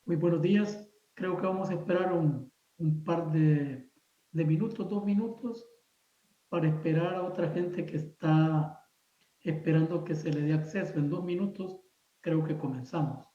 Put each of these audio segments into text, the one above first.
Muy buenos días. Creo que vamos a esperar un par de minutos, 2 minutos, para esperar a otra gente que está esperando que se le dé acceso. En 2 minutos creo que comenzamos.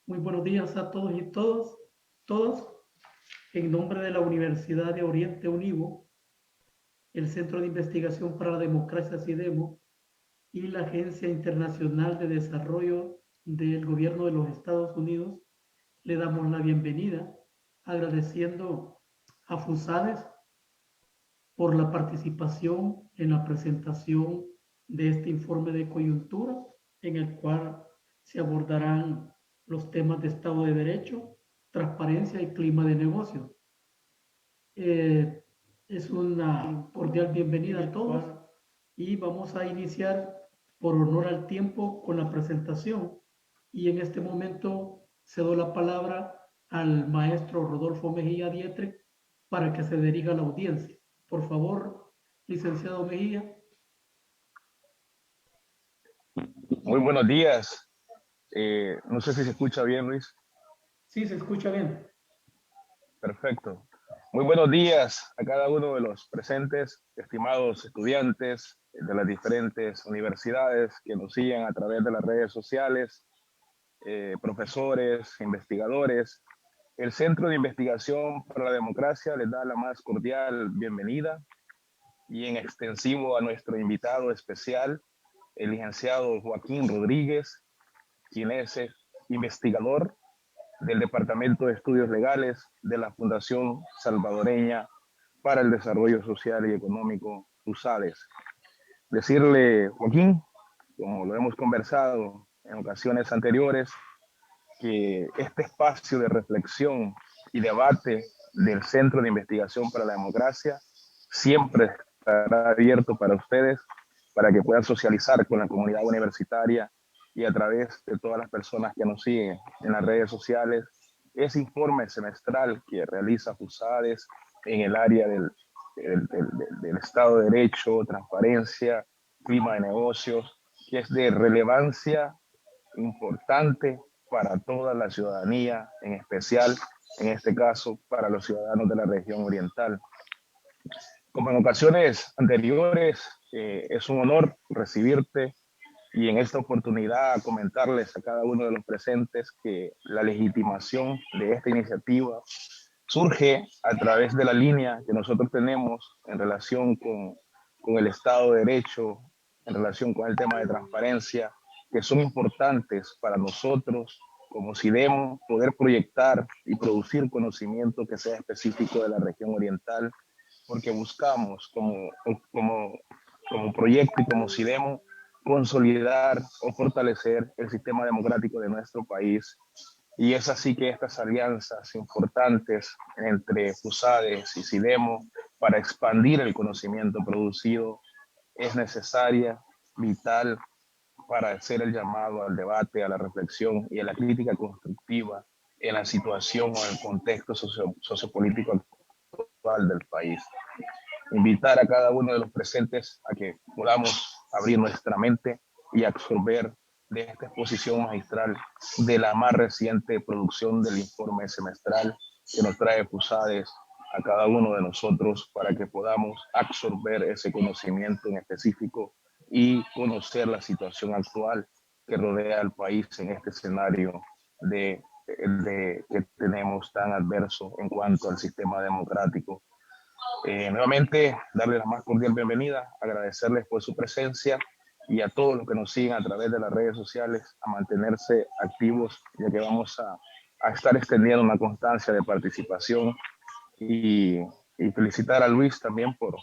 Muy buenos días a todos y todas. En nombre de la Universidad de Oriente Univo, el Centro de Investigación para la Democracia CIDEMO y la Agencia Internacional de Desarrollo del Gobierno de los Estados Unidos, le damos la bienvenida, agradeciendo a FUSADES por la participación en la presentación de este informe de coyuntura, en el cual se abordarán los temas de Estado de Derecho, transparencia y clima de negocios. Es una cordial bienvenida a todos y vamos a iniciar por honor al tiempo con la presentación. Y en este momento cedo la palabra al maestro Rodolfo Mejía Dietrich para que se dirija a la audiencia. Por favor, licenciado Mejía. Muy buenos días. No sé si se escucha bien, Luis. Sí, se escucha bien. Perfecto. Muy buenos días a cada uno de los presentes, estimados estudiantes de las diferentes universidades que nos siguen a través de las redes sociales, profesores, investigadores. El Centro de Investigación para la Democracia les da la más cordial bienvenida y en extensivo a nuestro invitado especial, el licenciado Joaquín Rodríguez, quien es investigador del Departamento de Estudios Legales de la Fundación Salvadoreña para el Desarrollo Social y Económico, FUSADES. Decirle, Joaquín, como lo hemos conversado en ocasiones anteriores, que este espacio de reflexión y debate del Centro de Investigación para la Democracia siempre estará abierto para ustedes, para que puedan socializar con la comunidad universitaria y a través de todas las personas que nos siguen en las redes sociales. Ese informe semestral que realiza FUSADES en el área del Estado de Derecho, transparencia, clima de negocios, que es de relevancia importante para toda la ciudadanía, en especial, en este caso, para los ciudadanos de la región oriental. Como en ocasiones anteriores, es un honor recibirte y en esta oportunidad comentarles a cada uno de los presentes que la legitimación de esta iniciativa surge a través de la línea que nosotros tenemos en relación con el Estado de Derecho, en relación con el tema de transparencia, que son importantes para nosotros como CIDEMO poder proyectar y producir conocimiento que sea específico de la región oriental, porque buscamos como proyecto y como CIDEMO consolidar o fortalecer el sistema democrático de nuestro país. Y es así que estas alianzas importantes entre FUSADES y CIDEMO para expandir el conocimiento producido es necesaria, vital, para hacer el llamado al debate, a la reflexión y a la crítica constructiva en la situación o el contexto sociopolítico actual del país. Invitar a cada uno de los presentes a que podamos abrir nuestra mente y absorber de esta exposición magistral de la más reciente producción del informe semestral que nos trae FUSADES a cada uno de nosotros para que podamos absorber ese conocimiento en específico y conocer la situación actual que rodea al país en este escenario que tenemos tan adverso en cuanto al sistema democrático. Nuevamente, darles la más cordial bienvenida, agradecerles por su presencia y a todos los que nos siguen a través de las redes sociales a mantenerse activos, ya que vamos a estar extendiendo una constancia de participación y felicitar a Luis también por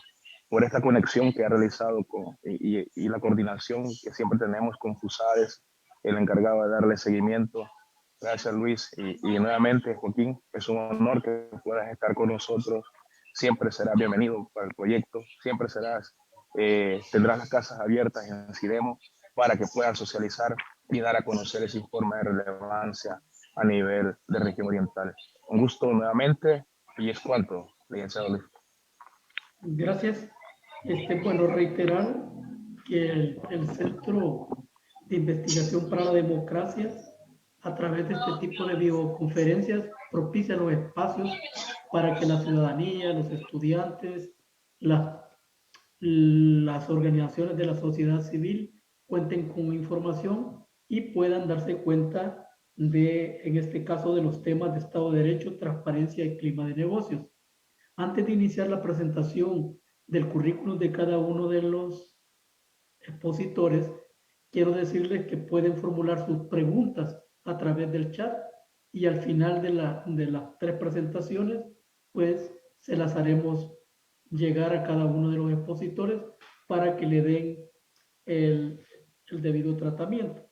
esta conexión que ha realizado y la coordinación que siempre tenemos con FUSADES, el encargado de darle seguimiento. Gracias, Luis. Y nuevamente, Joaquín, es un honor que puedas estar con nosotros. Siempre serás bienvenido para el proyecto. Siempre tendrás las casas abiertas en CIDEMO para que puedan socializar y dar a conocer ese informe de relevancia a nivel de región oriental. Un gusto nuevamente y es cuanto, licenciado Luis. Gracias. Bueno, reiterar que el Centro de Investigación para la Democracia, a través de este tipo de videoconferencias, propicia los espacios para que la ciudadanía, los estudiantes, las organizaciones de la sociedad civil cuenten con información y puedan darse cuenta en este caso, de los temas de Estado de Derecho, transparencia y clima de negocios. Antes de iniciar la presentación del currículum de cada uno de los expositores, quiero decirles que pueden formular sus preguntas a través del chat y al final de las 3 presentaciones, pues se las haremos llegar a cada uno de los expositores para que le den el debido tratamiento.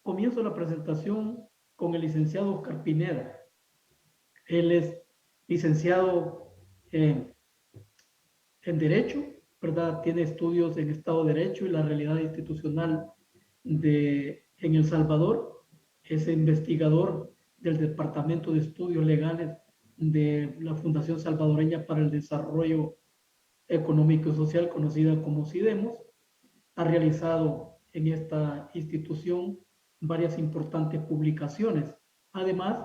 Comienzo la presentación con el licenciado Oscar Pineda. Él es licenciado en Derecho, ¿verdad? Tiene estudios en Estado de Derecho y la realidad institucional en El Salvador. Es investigador del Departamento de Estudios Legales de la Fundación Salvadoreña para el Desarrollo Económico y Social, conocida como CIDEMOS. Ha realizado en esta institución varias importantes publicaciones. Además,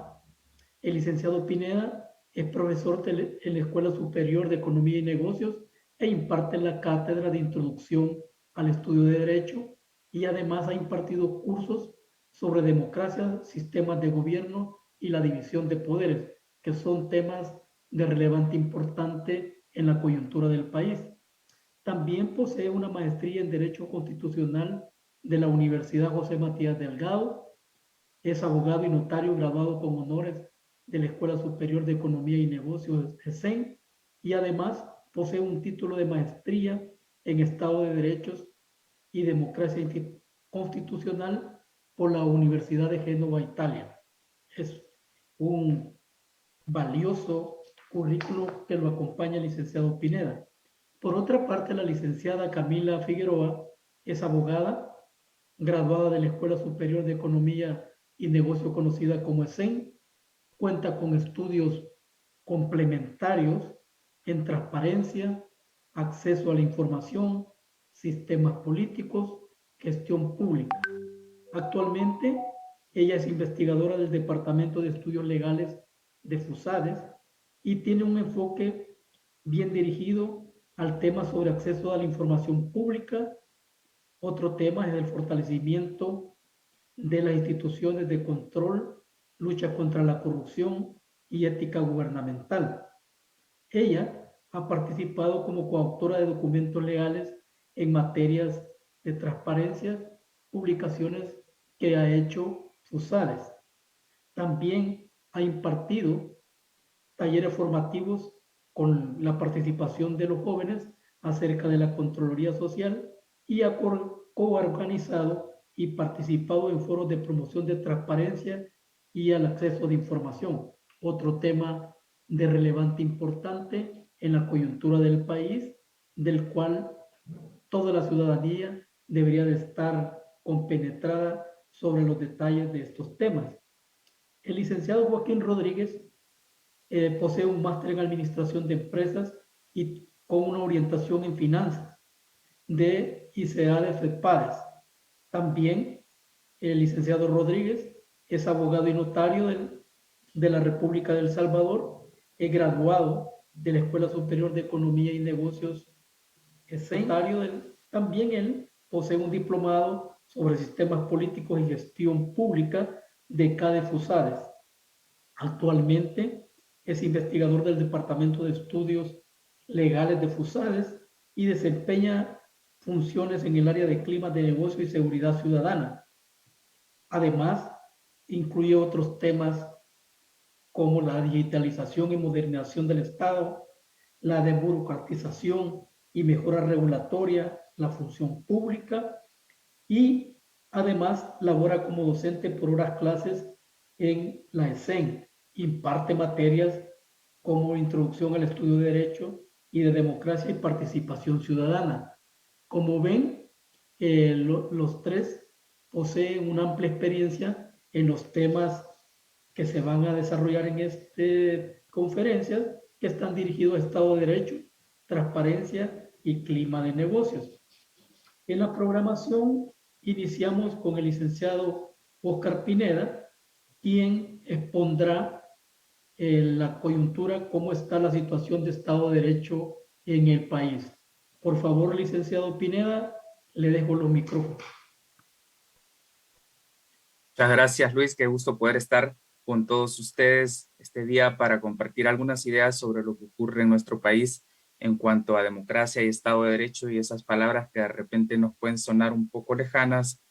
el licenciado Pineda es profesor en la Escuela Superior de Economía y Negocios e imparte la cátedra de Introducción al Estudio de Derecho y además ha impartido cursos sobre democracia, sistemas de gobierno y la división de poderes. que son temas de relevante importante en la coyuntura del país. También posee una maestría en Derecho Constitucional de la Universidad José Matías Delgado. Es abogado y notario graduado con honores de la Escuela Superior de Economía y Negocios ESEN y además posee un título de maestría en Estado de Derechos y Democracia Constitucional por la Universidad de Génova, Italia. Es un valioso currículo que lo acompaña el licenciado Pineda. Por otra parte, la licenciada Camila Figueroa es abogada, graduada de la Escuela Superior de Economía y Negocio conocida como ESEN, cuenta con estudios complementarios en transparencia, acceso a la información, sistemas políticos, gestión pública. Actualmente, ella es investigadora del Departamento de Estudios Legales de FUSADES y tiene un enfoque bien dirigido al tema sobre acceso a la información pública. Otro tema es el fortalecimiento de las instituciones de control, lucha contra la corrupción y ética gubernamental. Ella ha participado como coautora de documentos legales en materias de transparencia, publicaciones que ha hecho FUSADES. También ha impartido talleres formativos con la participación de los jóvenes acerca de la Contraloría Social y ha coorganizado y participado en foros de promoción de transparencia y al acceso de información. Otro tema de relevante importante en la coyuntura del país, del cual toda la ciudadanía debería de estar compenetrada sobre los detalles de estos temas. El licenciado Joaquín Rodríguez posee un máster en administración de empresas y con una orientación en finanzas de ICA de FEDPADES. También el licenciado Rodríguez es abogado y notario de la República de El Salvador, es graduado de la Escuela Superior de Economía y Negocios, también él posee un diplomado sobre sistemas políticos y gestión pública de CADE FUSADES. Actualmente es investigador del Departamento de Estudios Legales de FUSADES y desempeña funciones en el área de clima de negocio y seguridad ciudadana. Además, incluye otros temas como la digitalización y modernización del Estado, la desburocratización y mejora regulatoria, la función pública y además labora como docente por horas clases en la ESEN. Imparte materias como Introducción al Estudio de Derecho y de Democracia y Participación Ciudadana. Como ven, los tres poseen una amplia experiencia en los temas que se van a desarrollar en esta conferencia, que están dirigidos a Estado de Derecho, transparencia y clima de negocios. En la programación iniciamos con el licenciado Oscar Pineda, quien expondrá la coyuntura, cómo está la situación de Estado de Derecho en el país. Por favor, licenciado Pineda, le dejo los micrófonos. Muchas gracias, Luis. Qué gusto poder estar con todos ustedes este día para compartir algunas ideas sobre lo que ocurre en nuestro país en cuanto a democracia y Estado de Derecho y esas palabras que de repente nos pueden sonar un poco lejanas,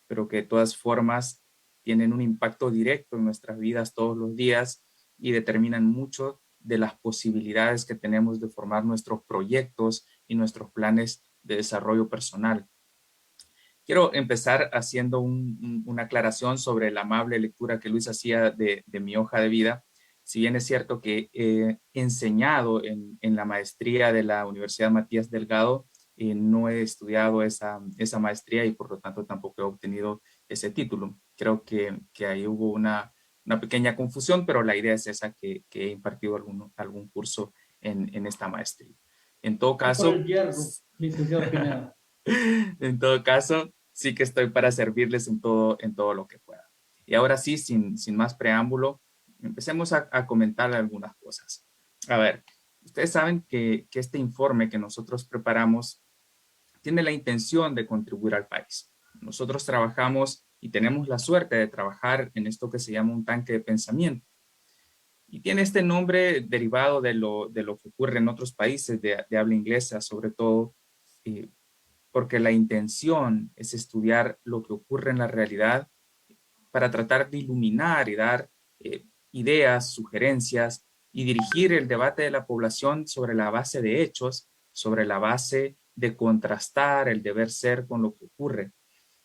pero que de todas formas tienen un impacto directo en nuestras vidas todos los días y determinan mucho de las posibilidades que tenemos de formar nuestros proyectos y nuestros planes de desarrollo personal. Quiero empezar haciendo una aclaración sobre la amable lectura que Luis hacía de mi hoja de vida. Si bien es cierto que he enseñado en la maestría de la Universidad Matías Delgado, no he estudiado esa maestría y por lo tanto tampoco he obtenido ese título. Creo que ahí hubo una pequeña confusión, pero la idea es esa, que he impartido algún curso en esta maestría. En todo caso, por el hierro, licenciado Pineda. En todo caso, sí que estoy para servirles en todo lo que pueda. Y ahora sí, sin más preámbulo, empecemos a comentar algunas cosas. A ver, ustedes saben que este informe que nosotros preparamos tiene la intención de contribuir al país. Nosotros trabajamos y tenemos la suerte de trabajar en esto que se llama un tanque de pensamiento. Y tiene este nombre derivado de lo que ocurre en otros países de habla inglesa, sobre todo porque la intención es estudiar lo que ocurre en la realidad para tratar de iluminar y dar ideas, sugerencias y dirigir el debate de la población sobre la base de hechos, sobre la base de contrastar el deber ser con lo que ocurre.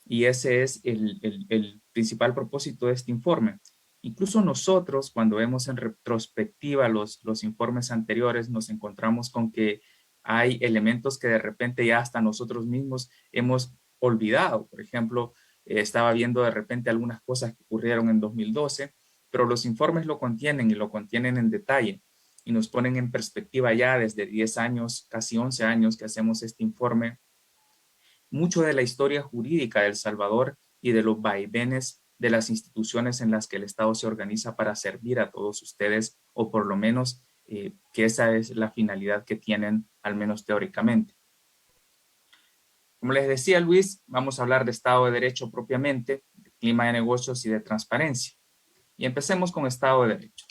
Y ese es el principal propósito de este informe. Incluso nosotros, cuando vemos en retrospectiva los informes anteriores, nos encontramos con que hay elementos que de repente ya hasta nosotros mismos hemos olvidado. Por ejemplo, estaba viendo de repente algunas cosas que ocurrieron en 2012, pero los informes lo contienen y lo contienen en detalle y nos ponen en perspectiva ya desde 10 años, casi 11 años que hacemos este informe, mucho de la historia jurídica de El Salvador y de los vaivenes de las instituciones en las que el Estado se organiza para servir a todos ustedes, o por lo menos que esa es la finalidad que tienen, al menos teóricamente. Como les decía Luis, vamos a hablar de Estado de Derecho propiamente, de clima de negocios y de transparencia. Y empecemos con Estado de Derecho.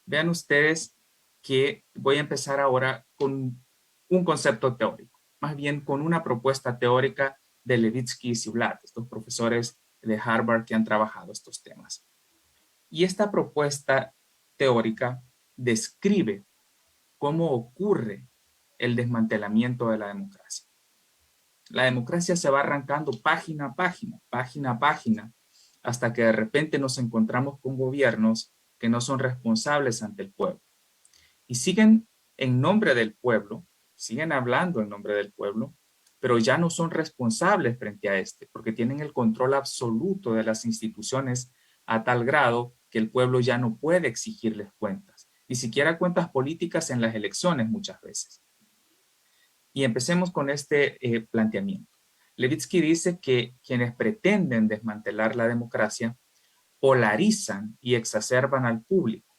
Vean ustedes que voy a empezar ahora con un concepto teórico, más bien con una propuesta teórica de Levitsky y Ziblatt, estos profesores de Harvard que han trabajado estos temas. Y esta propuesta teórica describe cómo ocurre el desmantelamiento de la democracia. La democracia se va arrancando página a página, hasta que de repente nos encontramos con gobiernos que no son responsables ante el pueblo. Y siguen en nombre del pueblo, siguen hablando en nombre del pueblo, pero ya no son responsables frente a este, porque tienen el control absoluto de las instituciones a tal grado que el pueblo ya no puede exigirles cuentas, ni siquiera cuentas políticas en las elecciones muchas veces. Y empecemos con este planteamiento. Levitsky dice que quienes pretenden desmantelar la democracia polarizan y exacerban al público,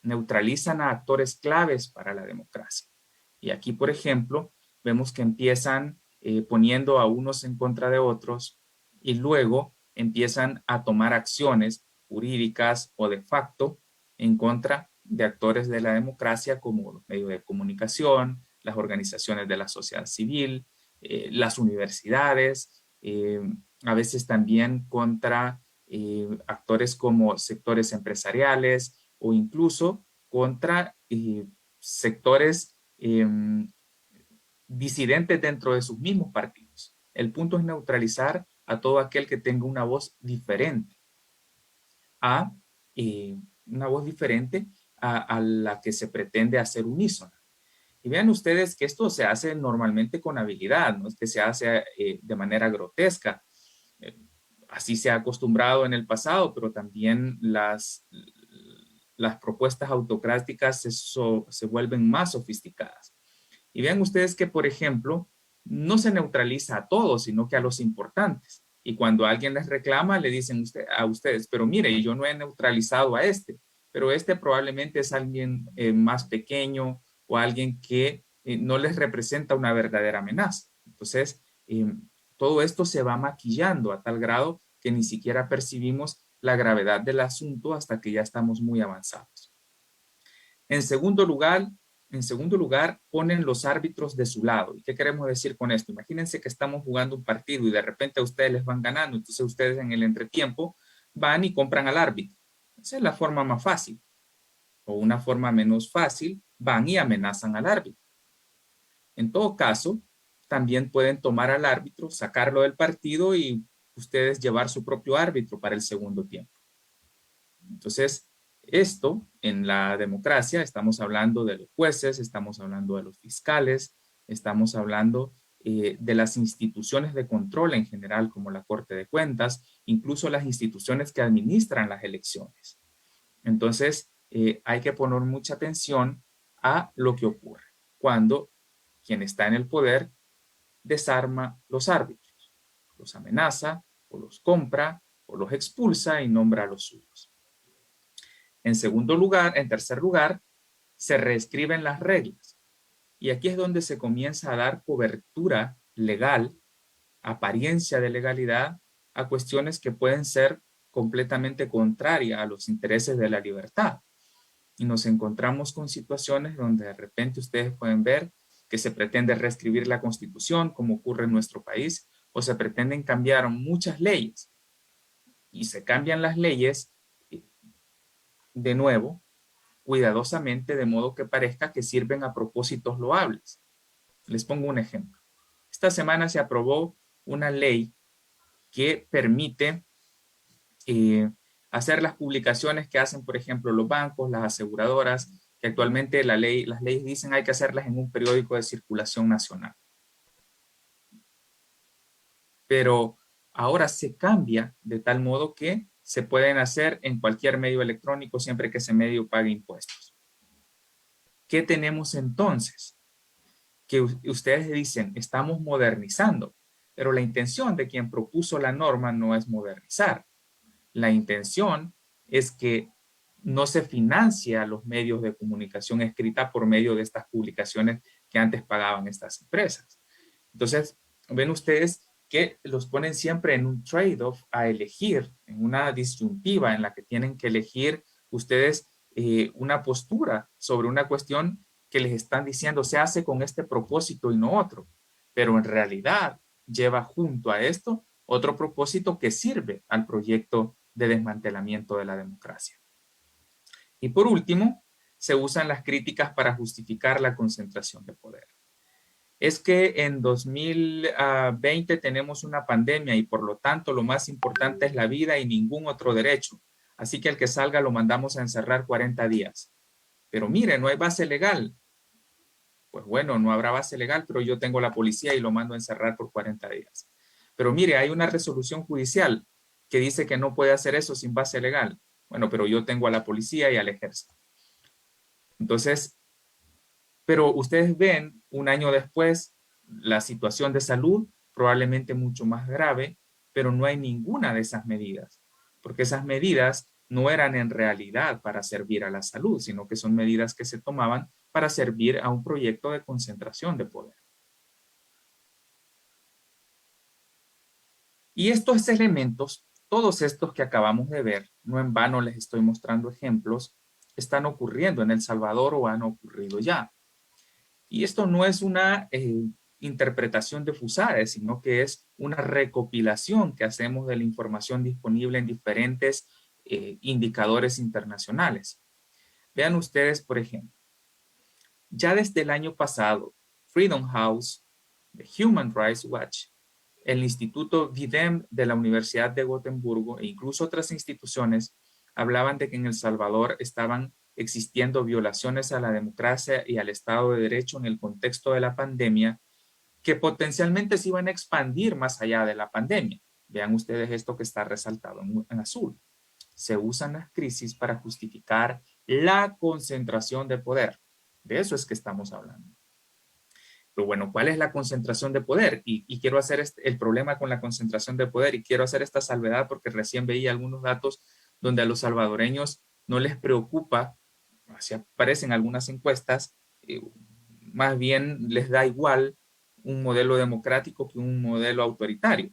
neutralizan a actores claves para la democracia. Y aquí, por ejemplo, vemos que empiezan poniendo a unos en contra de otros y luego empiezan a tomar acciones jurídicas o de facto en contra de actores de la democracia como los medios de comunicación, las organizaciones de la sociedad civil, las universidades, a veces también contra actores como sectores empresariales o incluso contra sectores disidentes dentro de sus mismos partidos. El punto es neutralizar a todo aquel que tenga una voz diferente a la que se pretende hacer unísona. Y vean ustedes que esto se hace normalmente con habilidad, no es que se hace de manera grotesca. Así se ha acostumbrado en el pasado, pero también las propuestas autocráticas se vuelven más sofisticadas. Y vean ustedes que, por ejemplo, no se neutraliza a todos, sino que a los importantes. Y cuando alguien les reclama, le dicen a ustedes, pero mire, yo no he neutralizado a este, pero este probablemente es alguien más pequeño o alguien que no les representa una verdadera amenaza. Entonces, todo esto se va maquillando a tal grado que ni siquiera percibimos la gravedad del asunto hasta que ya estamos muy avanzados. En segundo lugar, ponen los árbitros de su lado. ¿Y qué queremos decir con esto? Imagínense que estamos jugando un partido y de repente a ustedes les van ganando, entonces ustedes en el entretiempo van y compran al árbitro. Esa es la forma más fácil. O una forma menos fácil, van y amenazan al árbitro. En todo caso, también pueden tomar al árbitro, sacarlo del partido y ustedes llevar su propio árbitro para el segundo tiempo. Entonces, esto en la democracia, estamos hablando de los jueces, estamos hablando de los fiscales, estamos hablando de las instituciones de control en general, como la Corte de Cuentas, incluso las instituciones que administran las elecciones. Entonces, hay que poner mucha atención a lo que ocurre cuando quien está en el poder desarma los árbitros, los amenaza o los compra o los expulsa y nombra a los suyos. En tercer lugar, se reescriben las reglas. Y aquí es donde se comienza a dar cobertura legal, apariencia de legalidad, a cuestiones que pueden ser completamente contrarias a los intereses de la libertad. y nos encontramos con situaciones donde de repente ustedes pueden ver que se pretende reescribir la Constitución, como ocurre en nuestro país, o se pretenden cambiar muchas leyes. Y se cambian las leyes, de nuevo, cuidadosamente, de modo que parezca que sirven a propósitos loables. Les pongo un ejemplo. Esta semana se aprobó una ley que permite hacer las publicaciones que hacen, por ejemplo, los bancos, las aseguradoras, que actualmente las leyes dicen hay que hacerlas en un periódico de circulación nacional. Pero ahora se cambia de tal modo que se pueden hacer en cualquier medio electrónico siempre que ese medio pague impuestos. ¿Qué tenemos entonces? Que ustedes dicen, estamos modernizando, pero la intención de quien propuso la norma no es modernizar. La intención es que no se financie a los medios de comunicación escrita por medio de estas publicaciones que antes pagaban estas empresas. Entonces, ven ustedes que los ponen siempre en un trade-off a elegir, en una disyuntiva en la que tienen que elegir ustedes una postura sobre una cuestión que les están diciendo se hace con este propósito y no otro. Pero en realidad lleva junto a esto otro propósito que sirve al proyecto de desmantelamiento de la democracia. Y por último, se usan las críticas para justificar la concentración de poder. Es que en 2020 tenemos una pandemia y por lo tanto lo más importante es la vida y ningún otro derecho. Así que el que salga lo mandamos a encerrar 40 días. Pero mire, no hay base legal. Pues bueno, no habrá base legal, pero yo tengo la policía y lo mando a encerrar por 40 días. Pero mire, hay una resolución judicial que dice que no puede hacer eso sin base legal. Bueno, pero yo tengo a la policía y al ejército. Entonces, pero ustedes ven un año después la situación de salud probablemente mucho más grave, pero no hay ninguna de esas medidas, porque esas medidas no eran en realidad para servir a la salud, sino que son medidas que se tomaban para servir a un proyecto de concentración de poder. Y estos elementos, todos estos que acabamos de ver, no en vano les estoy mostrando ejemplos, están ocurriendo en El Salvador o han ocurrido ya. Y esto no es una interpretación de Fusades, sino que es una recopilación que hacemos de la información disponible en diferentes indicadores internacionales. Vean ustedes, por ejemplo, ya desde el año pasado, Freedom House, the Human Rights Watch, el Instituto VIDEM de la Universidad de Gotemburgo e incluso otras instituciones hablaban de que en El Salvador estaban existiendo violaciones a la democracia y al Estado de Derecho en el contexto de la pandemia que potencialmente se iban a expandir más allá de la pandemia. Vean ustedes esto que está resaltado en azul. Se usan las crisis para justificar la concentración de poder. De eso es que estamos hablando. Pero bueno, ¿cuál es la concentración de poder? Y quiero hacer el problema con la concentración de poder y quiero hacer esta salvedad porque recién veía algunos datos donde a los salvadoreños no les preocupa, así aparecen algunas encuestas, más bien les da igual un modelo democrático que un modelo autoritario.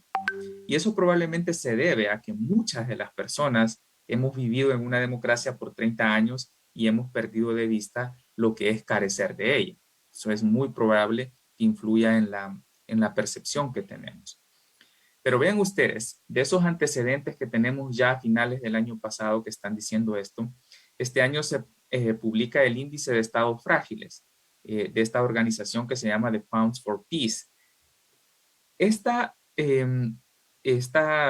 Y eso probablemente se debe a que muchas de las personas hemos vivido en una democracia por 30 años y hemos perdido de vista lo que es carecer de ella. Eso es muy probable que influya en la percepción que tenemos. Pero vean ustedes, de esos antecedentes que tenemos ya a finales del año pasado que están diciendo esto, este año se publica el índice de estados frágiles de esta organización que se llama The Funds for Peace. Esta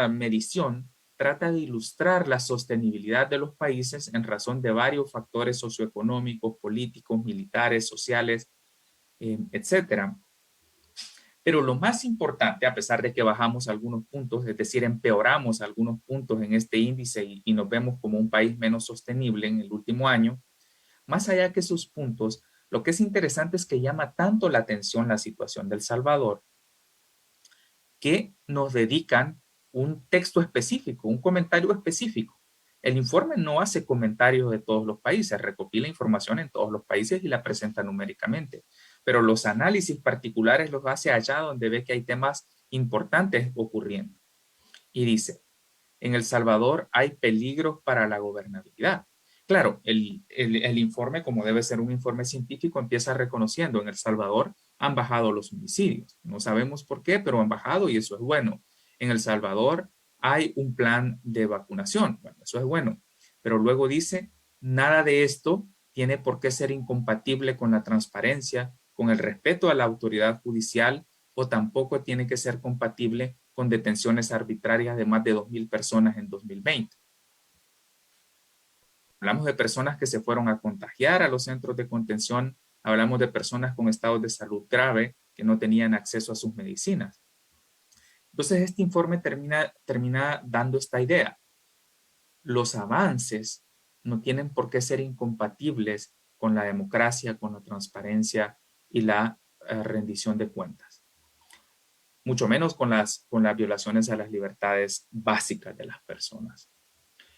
medición trata de ilustrar la sostenibilidad de los países en razón de varios factores socioeconómicos, políticos, militares, sociales, etcétera. Pero lo más importante, a pesar de que bajamos algunos puntos, es decir, empeoramos algunos puntos en este índice y nos vemos como un país menos sostenible en el último año, más allá que esos puntos, lo que es interesante es que llama tanto la atención la situación de El Salvador, que nos dedican un texto específico, un comentario específico. El informe no hace comentarios de todos los países, recopila información en todos los países y la presenta numéricamente, pero los análisis particulares los hace allá donde ve que hay temas importantes ocurriendo. Y dice, en El Salvador hay peligros para la gobernabilidad. Claro, el informe, como debe ser un informe científico, empieza reconociendo en El Salvador han bajado los homicidios. No sabemos por qué, pero han bajado y eso es bueno. En El Salvador hay un plan de vacunación. Bueno, eso es bueno. Pero luego dice, nada de esto tiene por qué ser incompatible con la transparencia, con el respeto a la autoridad judicial o tampoco tiene que ser compatible con detenciones arbitrarias de más de 2,000 personas en 2020. Hablamos de personas que se fueron a contagiar a los centros de contención, hablamos de personas con estados de salud grave que no tenían acceso a sus medicinas. Entonces, este informe termina dando esta idea. Los avances no tienen por qué ser incompatibles con la democracia, con la transparencia y la rendición de cuentas. Mucho menos con las violaciones a las libertades básicas de las personas.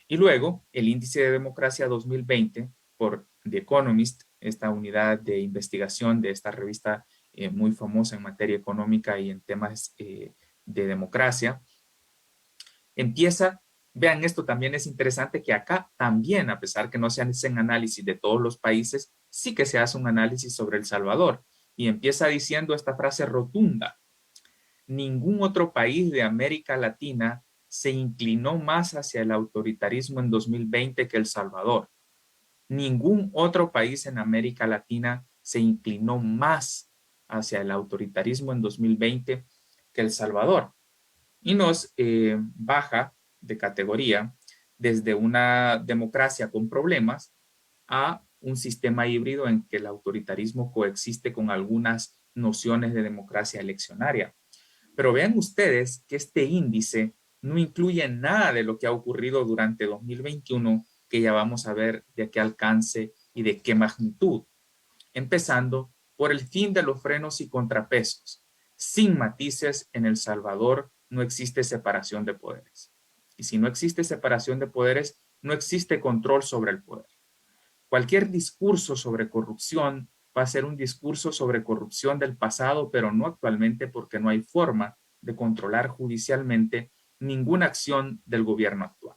Y luego, el Índice de Democracia 2020 por The Economist, esta unidad de investigación de esta revista muy famosa en materia económica y en temas de democracia, empieza, vean, esto también es interesante que acá también, a pesar que no se hacen análisis de todos los países, sí que se hace un análisis sobre El Salvador. Y empieza diciendo esta frase rotunda: ningún otro país de América Latina se inclinó más hacia el autoritarismo en 2020 que El Salvador. Ningún otro país en América Latina se inclinó más hacia el autoritarismo en 2020 que El Salvador. Y nos baja de categoría desde una democracia con problemas a un sistema híbrido en que el autoritarismo coexiste con algunas nociones de democracia eleccionaria. Pero vean ustedes que este índice no incluye nada de lo que ha ocurrido durante 2021, que ya vamos a ver de qué alcance y de qué magnitud. Empezando por el fin de los frenos y contrapesos. Sin matices, en El Salvador no existe separación de poderes. Y si no existe separación de poderes, no existe control sobre el poder. Cualquier discurso sobre corrupción va a ser un discurso sobre corrupción del pasado, pero no actualmente, porque no hay forma de controlar judicialmente ninguna acción del gobierno actual.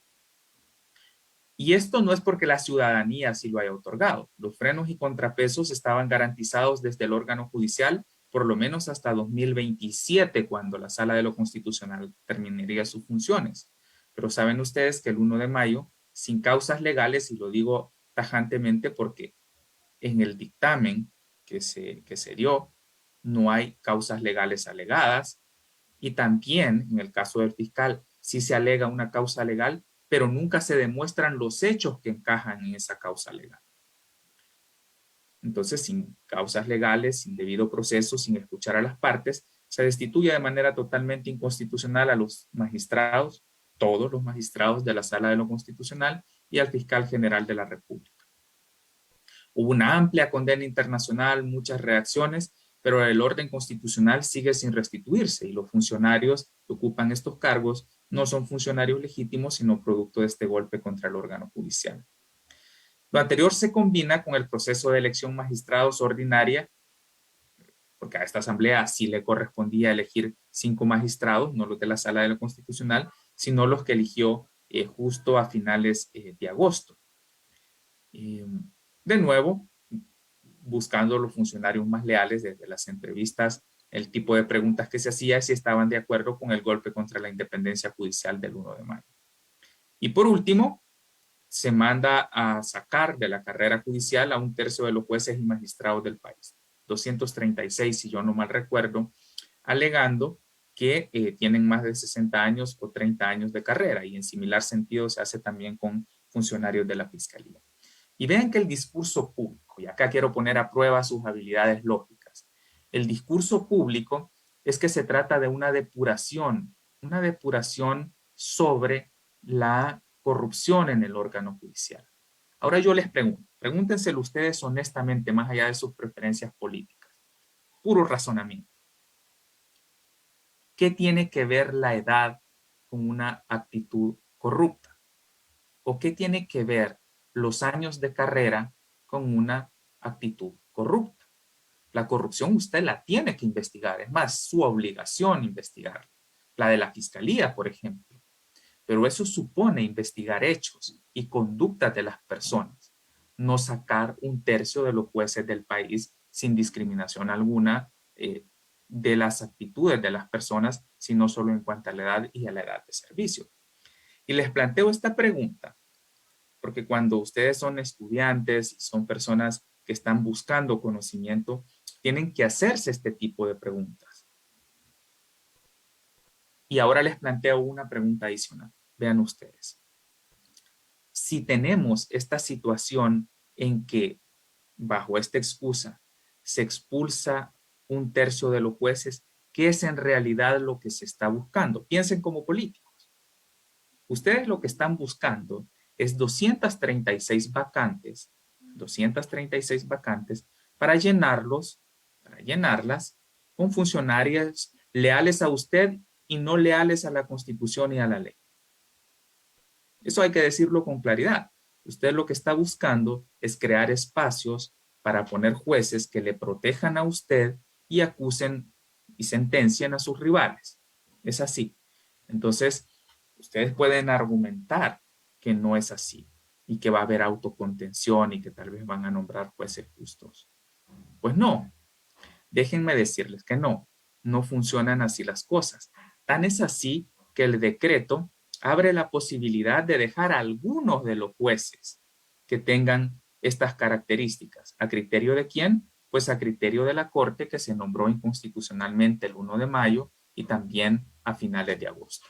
Y esto no es porque la ciudadanía sí lo haya otorgado. Los frenos y contrapesos estaban garantizados desde el órgano judicial por lo menos hasta 2027, cuando la Sala de lo Constitucional terminaría sus funciones. Pero saben ustedes que el 1 de mayo, sin causas legales, y lo digo tajantemente porque en el dictamen que se dio no hay causas legales alegadas, y también en el caso del fiscal sí se alega una causa legal, pero nunca se demuestran los hechos que encajan en esa causa legal. Entonces, sin causas legales, sin debido proceso, sin escuchar a las partes, se destituye de manera totalmente inconstitucional a los magistrados, todos los magistrados de la Sala de lo Constitucional, y al fiscal general de la República. Hubo una amplia condena internacional, muchas reacciones, pero el orden constitucional sigue sin restituirse y los funcionarios que ocupan estos cargos no son funcionarios legítimos, sino producto de este golpe contra el órgano judicial. Lo anterior se combina con el proceso de elección magistrados ordinaria, porque a esta asamblea sí le correspondía elegir 5 magistrados, no los de la Sala de lo Constitucional, sino los que eligió justo a finales de agosto. De nuevo, buscando los funcionarios más leales desde las entrevistas, el tipo de preguntas que se hacía si estaban de acuerdo con el golpe contra la independencia judicial del 1 de mayo. Y por último, se manda a sacar de la carrera judicial a 1/3 de los jueces y magistrados del país, 236 si yo no mal recuerdo, alegando que tienen más de 60 años o 30 años de carrera, y en similar sentido se hace también con funcionarios de la Fiscalía. Y vean que el discurso público, y acá quiero poner a prueba sus habilidades lógicas, el discurso público es que se trata de una depuración sobre la corrupción en el órgano judicial. Ahora yo les pregunto, pregúntenselo ustedes honestamente, más allá de sus preferencias políticas, puro razonamiento. ¿Qué tiene que ver la edad con una actitud corrupta? ¿O qué tiene que ver los años de carrera con una actitud corrupta? La corrupción usted la tiene que investigar, es más, su obligación investigarla. La de la Fiscalía, por ejemplo. Pero eso supone investigar hechos y conductas de las personas. no sacar un tercio de los jueces del país sin discriminación alguna de las actitudes de las personas, sino solo en cuanto a la edad y a la edad de servicio. Y les planteo esta pregunta, porque cuando ustedes son estudiantes y son personas que están buscando conocimiento, tienen que hacerse este tipo de preguntas. Y ahora les planteo una pregunta adicional. Vean ustedes. Si tenemos esta situación en que, bajo esta excusa, se expulsa un tercio de los jueces, ¿qué es en realidad lo que se está buscando? Piensen como políticos. Ustedes lo que están buscando es 236 vacantes para llenarlas con funcionarios leales a usted y no leales a la Constitución y a la ley. Eso hay que decirlo con claridad. Usted lo que está buscando es crear espacios para poner jueces que le protejan a usted y acusen y sentencien a sus rivales. Es así. Entonces, ustedes pueden argumentar que no es así y que va a haber autocontención y que tal vez van a nombrar jueces justos. Pues no, déjenme decirles que no funcionan así las cosas. Tan es así que el decreto abre la posibilidad de dejar a algunos de los jueces que tengan estas características. ¿A criterio de quién? Pues a criterio de la Corte, que se nombró inconstitucionalmente el 1 de mayo y también a finales de agosto.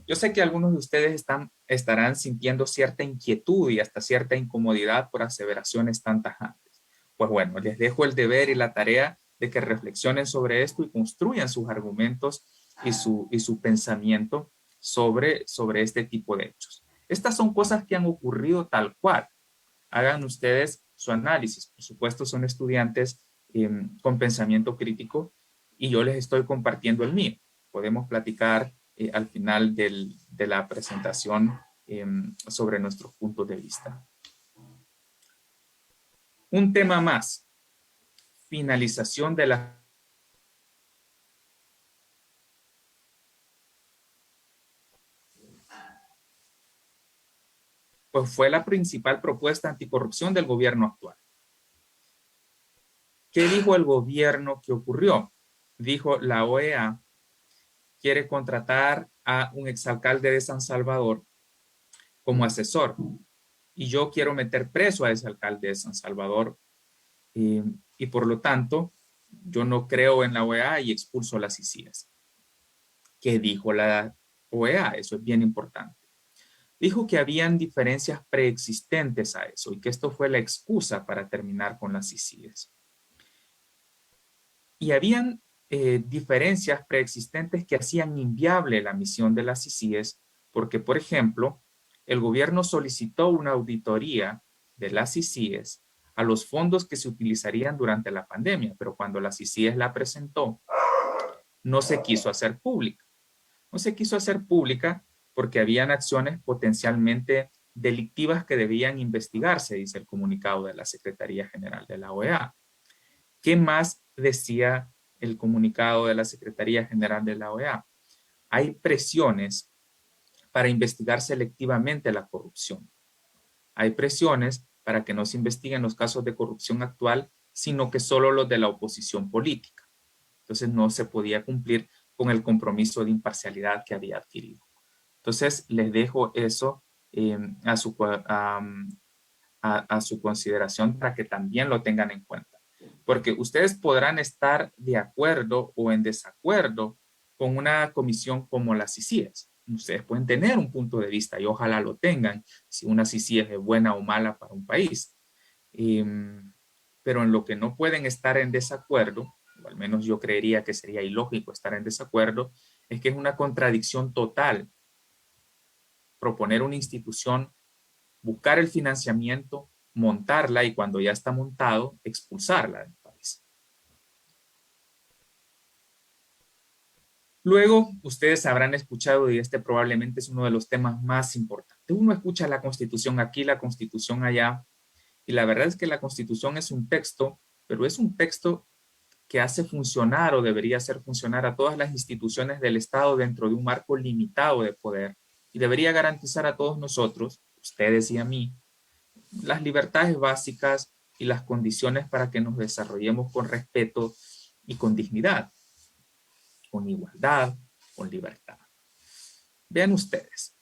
Yo sé que algunos de ustedes estarán sintiendo cierta inquietud y hasta cierta incomodidad por aseveraciones tan tajantes. Pues bueno, les dejo el deber y la tarea de que reflexionen sobre esto y construyan sus argumentos y su pensamiento sobre este tipo de hechos. Estas son cosas que han ocurrido tal cual. Hagan ustedes su análisis. Por supuesto, son estudiantes con pensamiento crítico y yo les estoy compartiendo el mío. Podemos platicar al final de la presentación sobre nuestros puntos de vista. Un tema más. Finalización de la... Pues fue la principal propuesta anticorrupción del gobierno actual. ¿Qué dijo el gobierno que ocurrió? Dijo la OEA quiere contratar a un exalcalde de San Salvador como asesor y yo quiero meter preso a ese alcalde de San Salvador y por lo tanto yo no creo en la OEA y expulso las ICIES. ¿Qué dijo la OEA? Eso es bien importante. Dijo que habían diferencias preexistentes a eso y que esto fue la excusa para terminar con las ICIES. Y habían diferencias preexistentes que hacían inviable la misión de las ICIES porque, por ejemplo, el gobierno solicitó una auditoría de las ICIES a los fondos que se utilizarían durante la pandemia, pero cuando las ICIES la presentó, no se quiso hacer pública. No se quiso hacer pública porque habían acciones potencialmente delictivas que debían investigarse, dice el comunicado de la Secretaría General de la OEA. ¿Qué más decía el comunicado de la Secretaría General de la OEA? Hay presiones para investigar selectivamente la corrupción. Hay presiones para que no se investiguen los casos de corrupción actual, sino que solo los de la oposición política. Entonces no se podía cumplir con el compromiso de imparcialidad que había adquirido. Entonces les dejo eso a su consideración para que también lo tengan en cuenta. Porque ustedes podrán estar de acuerdo o en desacuerdo con una comisión como las CICIES. Ustedes pueden tener un punto de vista y ojalá lo tengan, si una CICIES es buena o mala para un país. Pero en lo que no pueden estar en desacuerdo, o al menos yo creería que sería ilógico estar en desacuerdo, es que es una contradicción total proponer una institución, buscar el financiamiento, montarla y cuando ya está montado, expulsarla del país. Luego, ustedes habrán escuchado, y este probablemente es uno de los temas más importantes. Uno escucha la Constitución aquí, la Constitución allá, y la verdad es que la Constitución es un texto, pero es un texto que hace funcionar o debería hacer funcionar a todas las instituciones del Estado dentro de un marco limitado de poder y debería garantizar a todos nosotros, ustedes y a mí, las libertades básicas y las condiciones para que nos desarrollemos con respeto y con dignidad, con igualdad, con libertad. Vean ustedes,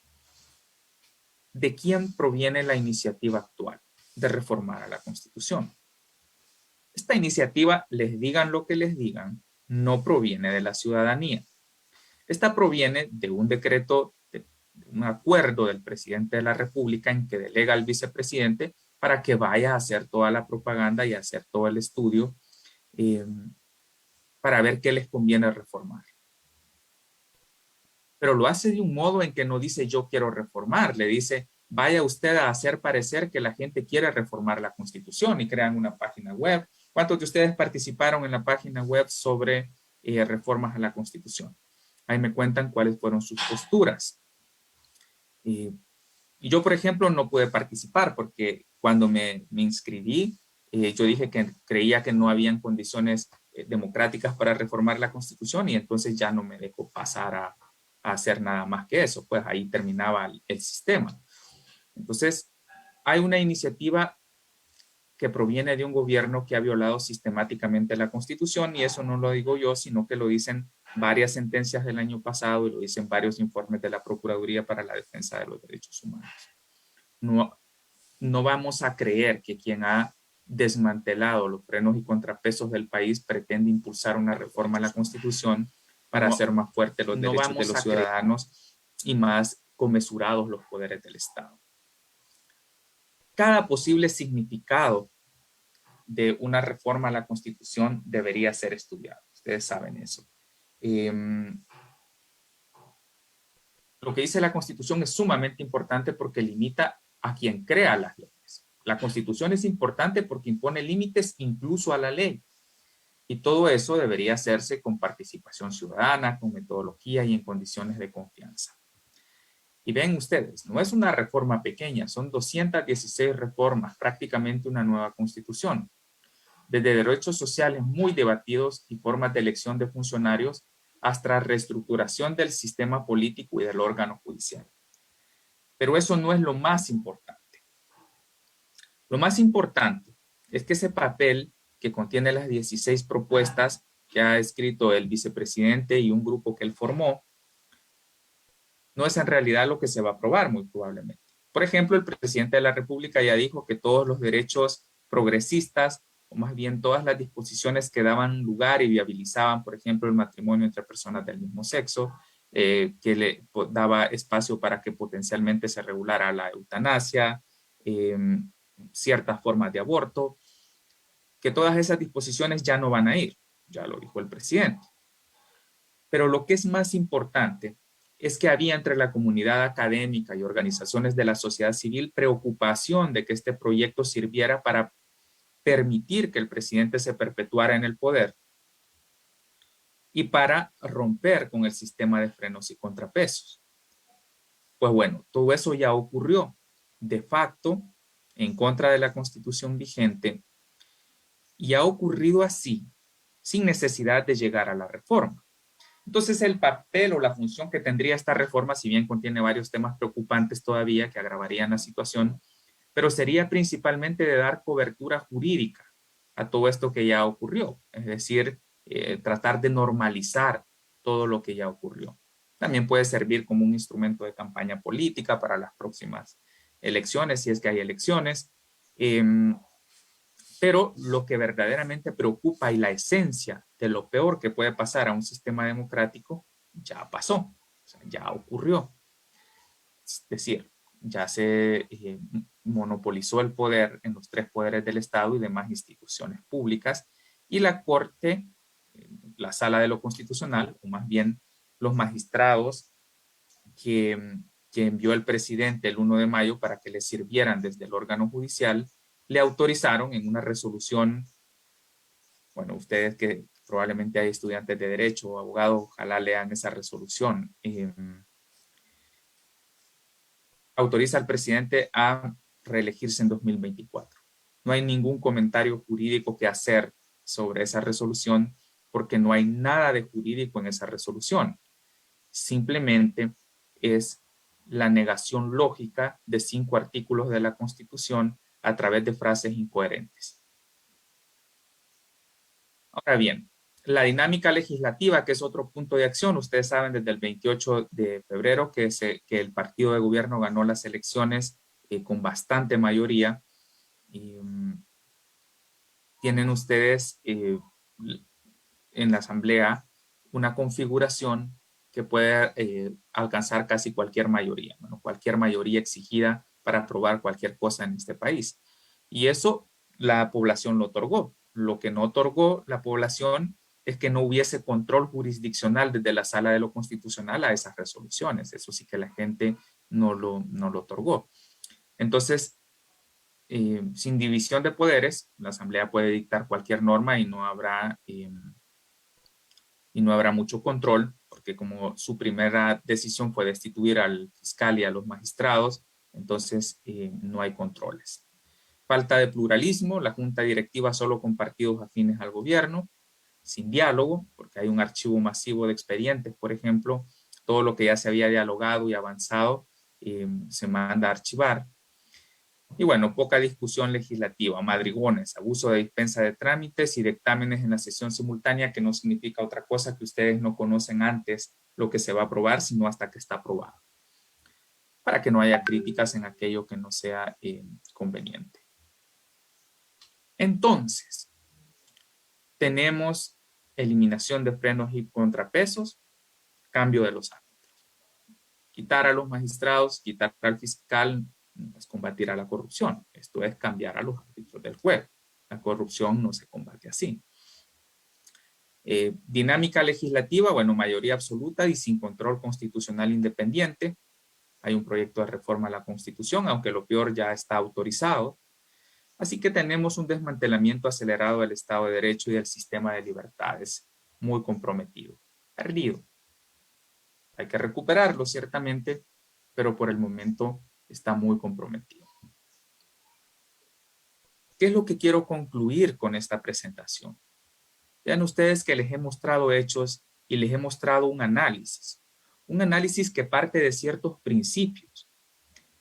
¿de quién proviene la iniciativa actual de reformar a la Constitución? Esta iniciativa, les digan lo que les digan, no proviene de la ciudadanía. Esta proviene de un decreto, de un acuerdo del presidente de la República en que delega al vicepresidente para que vaya a hacer toda la propaganda y a hacer todo el estudio para ver qué les conviene reformar. Pero lo hace de un modo en que no dice yo quiero reformar, le dice vaya usted a hacer parecer que la gente quiere reformar la Constitución y crean una página web. ¿Cuántos de ustedes participaron en la página web sobre reformas a la Constitución? Ahí me cuentan cuáles fueron sus posturas. Y yo, por ejemplo, no pude participar porque cuando me inscribí, yo dije que creía que no habían condiciones democráticas para reformar la Constitución y entonces ya no me dejó pasar a hacer nada más que eso. Pues ahí terminaba el sistema. Entonces, hay una iniciativa que proviene de un gobierno que ha violado sistemáticamente la Constitución y eso no lo digo yo, sino que lo dicen varias sentencias del año pasado y lo dicen varios informes de la Procuraduría para la Defensa de los Derechos Humanos. No vamos a creer que quien ha desmantelado los frenos y contrapesos del país pretende impulsar una reforma a la Constitución para hacer más fuertes los derechos de los ciudadanos y más conmesurados los poderes del Estado. Cada posible significado de una reforma a la Constitución debería ser estudiado. Ustedes saben eso. Lo que dice la Constitución es sumamente importante porque limita a quien crea las leyes. La Constitución es importante porque impone límites incluso a la ley. Y todo eso debería hacerse con participación ciudadana, con metodología y en condiciones de confianza. Y ven ustedes, no es una reforma pequeña, son 216 reformas, prácticamente una nueva constitución. Desde derechos sociales muy debatidos y formas de elección de funcionarios hasta reestructuración del sistema político y del órgano judicial. Pero eso no es lo más importante. Lo más importante es que ese papel que contiene las 16 propuestas que ha escrito el vicepresidente y un grupo que él formó, no es en realidad lo que se va a aprobar muy probablemente. Por ejemplo, el presidente de la República ya dijo que todos los derechos progresistas, o más bien todas las disposiciones que daban lugar y viabilizaban, por ejemplo, el matrimonio entre personas del mismo sexo, que le daba espacio para que potencialmente se regulara la eutanasia, ciertas formas de aborto, que todas esas disposiciones ya no van a ir, ya lo dijo el presidente. Pero lo que es más importante es que había entre la comunidad académica y organizaciones de la sociedad civil preocupación de que este proyecto sirviera para permitir que el presidente se perpetuara en el poder y para romper con el sistema de frenos y contrapesos. Pues bueno, todo eso ya ocurrió de facto en contra de la Constitución vigente y ha ocurrido así sin necesidad de llegar a la reforma. Entonces, el papel o la función que tendría esta reforma, si bien contiene varios temas preocupantes todavía que agravarían la situación, pero sería principalmente de dar cobertura jurídica a todo esto que ya ocurrió, es decir, tratar de normalizar todo lo que ya ocurrió. También puede servir como un instrumento de campaña política para las próximas elecciones, si es que hay elecciones. Pero lo que verdaderamente preocupa y la esencia de lo peor que puede pasar a un sistema democrático ya pasó, o sea, ya ocurrió. Es decir, ya se monopolizó el poder en los 3 poderes del Estado y demás instituciones públicas y la Corte, la Sala de lo Constitucional, o más bien los magistrados que envió el presidente el 1 de mayo para que le sirvieran desde el órgano judicial, le autorizaron en una resolución, bueno, ustedes que probablemente hay estudiantes de derecho o abogados, ojalá lean esa resolución, autoriza al presidente a reelegirse en 2024. No hay ningún comentario jurídico que hacer sobre esa resolución porque no hay nada de jurídico en esa resolución. Simplemente es la negación lógica de 5 artículos de la Constitución a través de frases incoherentes. Ahora bien, la dinámica legislativa, que es otro punto de acción, ustedes saben desde el 28 de febrero que el partido de gobierno ganó las elecciones con bastante mayoría. Tienen ustedes en la asamblea una configuración que puede alcanzar casi cualquier mayoría, bueno, cualquier mayoría exigida para aprobar cualquier cosa en este país. Y eso la población lo otorgó. Lo que no otorgó la población es que no hubiese control jurisdiccional desde la Sala de lo Constitucional a esas resoluciones. Eso sí que la gente no lo otorgó. Entonces, sin división de poderes, la Asamblea puede dictar cualquier norma y no habrá mucho control, porque como su primera decisión fue destituir al fiscal y a los magistrados, entonces no hay controles. Falta de pluralismo, la junta directiva solo con partidos afines al gobierno, sin diálogo, porque hay un archivo masivo de expedientes, por ejemplo, todo lo que ya se había dialogado y avanzado se manda a archivar. Y bueno, poca discusión legislativa, madrigones, abuso de dispensa de trámites y dictámenes en la sesión simultánea, que no significa otra cosa que ustedes no conocen antes lo que se va a aprobar, sino hasta que está aprobado, para que no haya críticas en aquello que no sea conveniente. Entonces, tenemos eliminación de frenos y contrapesos, cambio de los árbitros. Quitar a los magistrados, quitar al fiscal, no es combatir a la corrupción. Esto es cambiar a los árbitros del juego. La corrupción no se combate así. Dinámica legislativa, bueno, mayoría absoluta y sin control constitucional independiente. Hay un proyecto de reforma a la Constitución, aunque lo peor ya está autorizado. Así que tenemos un desmantelamiento acelerado del Estado de Derecho y del sistema de libertades, muy comprometido, perdido. Hay que recuperarlo, ciertamente, pero por el momento está muy comprometido. ¿Qué es lo que quiero concluir con esta presentación? Vean ustedes que les he mostrado hechos y les he mostrado un análisis que parte de ciertos principios.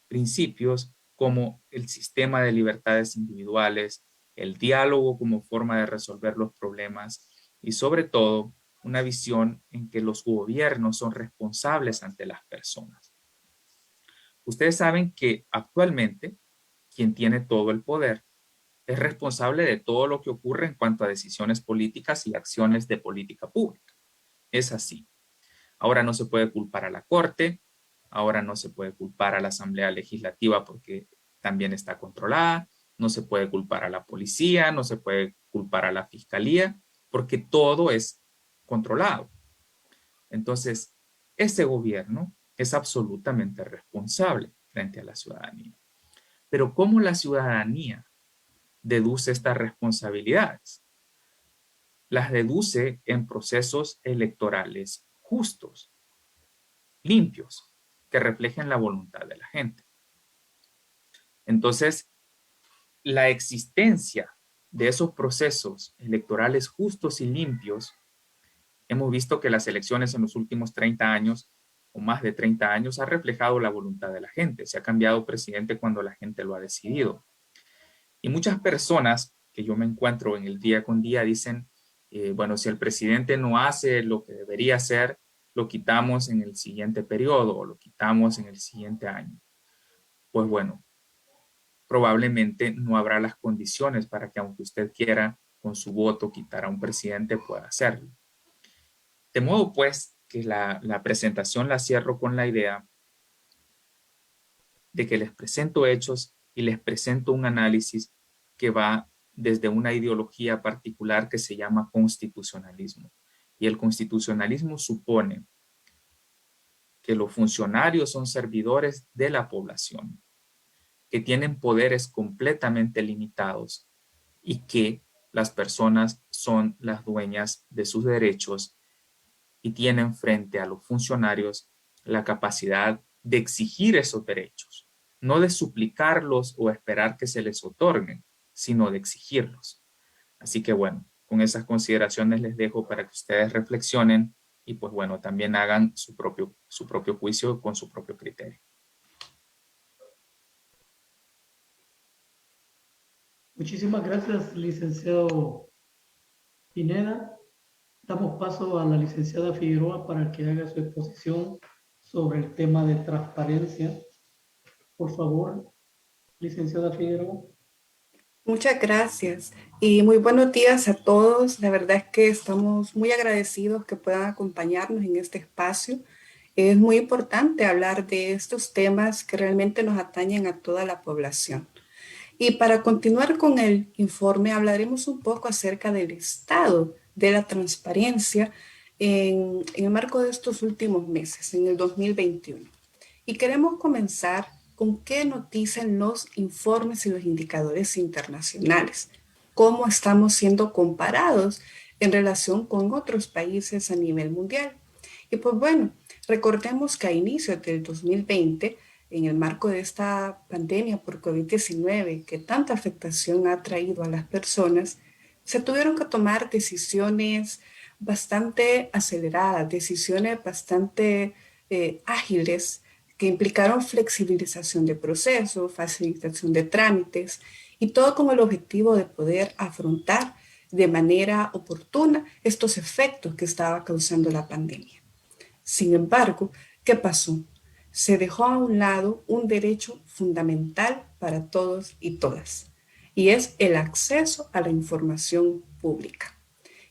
Principios como el sistema de libertades individuales, el diálogo como forma de resolver los problemas y sobre todo una visión en que los gobiernos son responsables ante las personas. Ustedes saben que actualmente quien tiene todo el poder es responsable de todo lo que ocurre en cuanto a decisiones políticas y acciones de política pública. Es así. Ahora no se puede culpar a la Corte, ahora no se puede culpar a la Asamblea Legislativa porque también está controlada, no se puede culpar a la policía, no se puede culpar a la fiscalía, porque todo es controlado. Entonces, ese gobierno es absolutamente responsable frente a la ciudadanía. Pero ¿cómo la ciudadanía deduce estas responsabilidades? Las deduce en procesos electorales justos, limpios, que reflejen la voluntad de la gente. Entonces, la existencia de esos procesos electorales justos y limpios, hemos visto que las elecciones en los últimos 30 años o más de 30 años ha reflejado la voluntad de la gente. Se ha cambiado presidente cuando la gente lo ha decidido. Y muchas personas que yo me encuentro en el día con día dicen, bueno, si el presidente no hace lo que debería hacer, lo quitamos en el siguiente periodo o lo quitamos en el siguiente año. Pues bueno, probablemente no habrá las condiciones para que aunque usted quiera con su voto quitar a un presidente, pueda hacerlo. De modo pues que la presentación la cierro con la idea de que les presento hechos y les presento un análisis que va desde una ideología particular que se llama constitucionalismo. Y el constitucionalismo supone que los funcionarios son servidores de la población, que tienen poderes completamente limitados y que las personas son las dueñas de sus derechos y tienen frente a los funcionarios la capacidad de exigir esos derechos, no de suplicarlos o esperar que se les otorguen, sino de exigirlos. Así que bueno, con esas consideraciones les dejo para que ustedes reflexionen y pues bueno, también hagan su propio juicio con su propio criterio. Muchísimas gracias, licenciado Pineda. Damos paso a la licenciada Figueroa para que haga su exposición sobre el tema de transparencia. Por favor, licenciada Figueroa. Muchas gracias y muy buenos días a todos. La verdad es que estamos muy agradecidos que puedan acompañarnos en este espacio. Es muy importante hablar de estos temas que realmente nos atañen a toda la población. Y para continuar con el informe, hablaremos un poco acerca del estado de la transparencia en el marco de estos últimos meses, en el 2021. Y queremos comenzar con qué nos dicen los informes y los indicadores internacionales, cómo estamos siendo comparados en relación con otros países a nivel mundial. Y pues bueno, recordemos que a inicios del 2020, en el marco de esta pandemia por COVID-19 que tanta afectación ha traído a las personas, se tuvieron que tomar decisiones bastante aceleradas, decisiones bastante ágiles que implicaron flexibilización de procesos, facilitación de trámites y todo con el objetivo de poder afrontar de manera oportuna estos efectos que estaba causando la pandemia. Sin embargo, ¿qué pasó? Se dejó a un lado un derecho fundamental para todos y todas, y es el acceso a la información pública.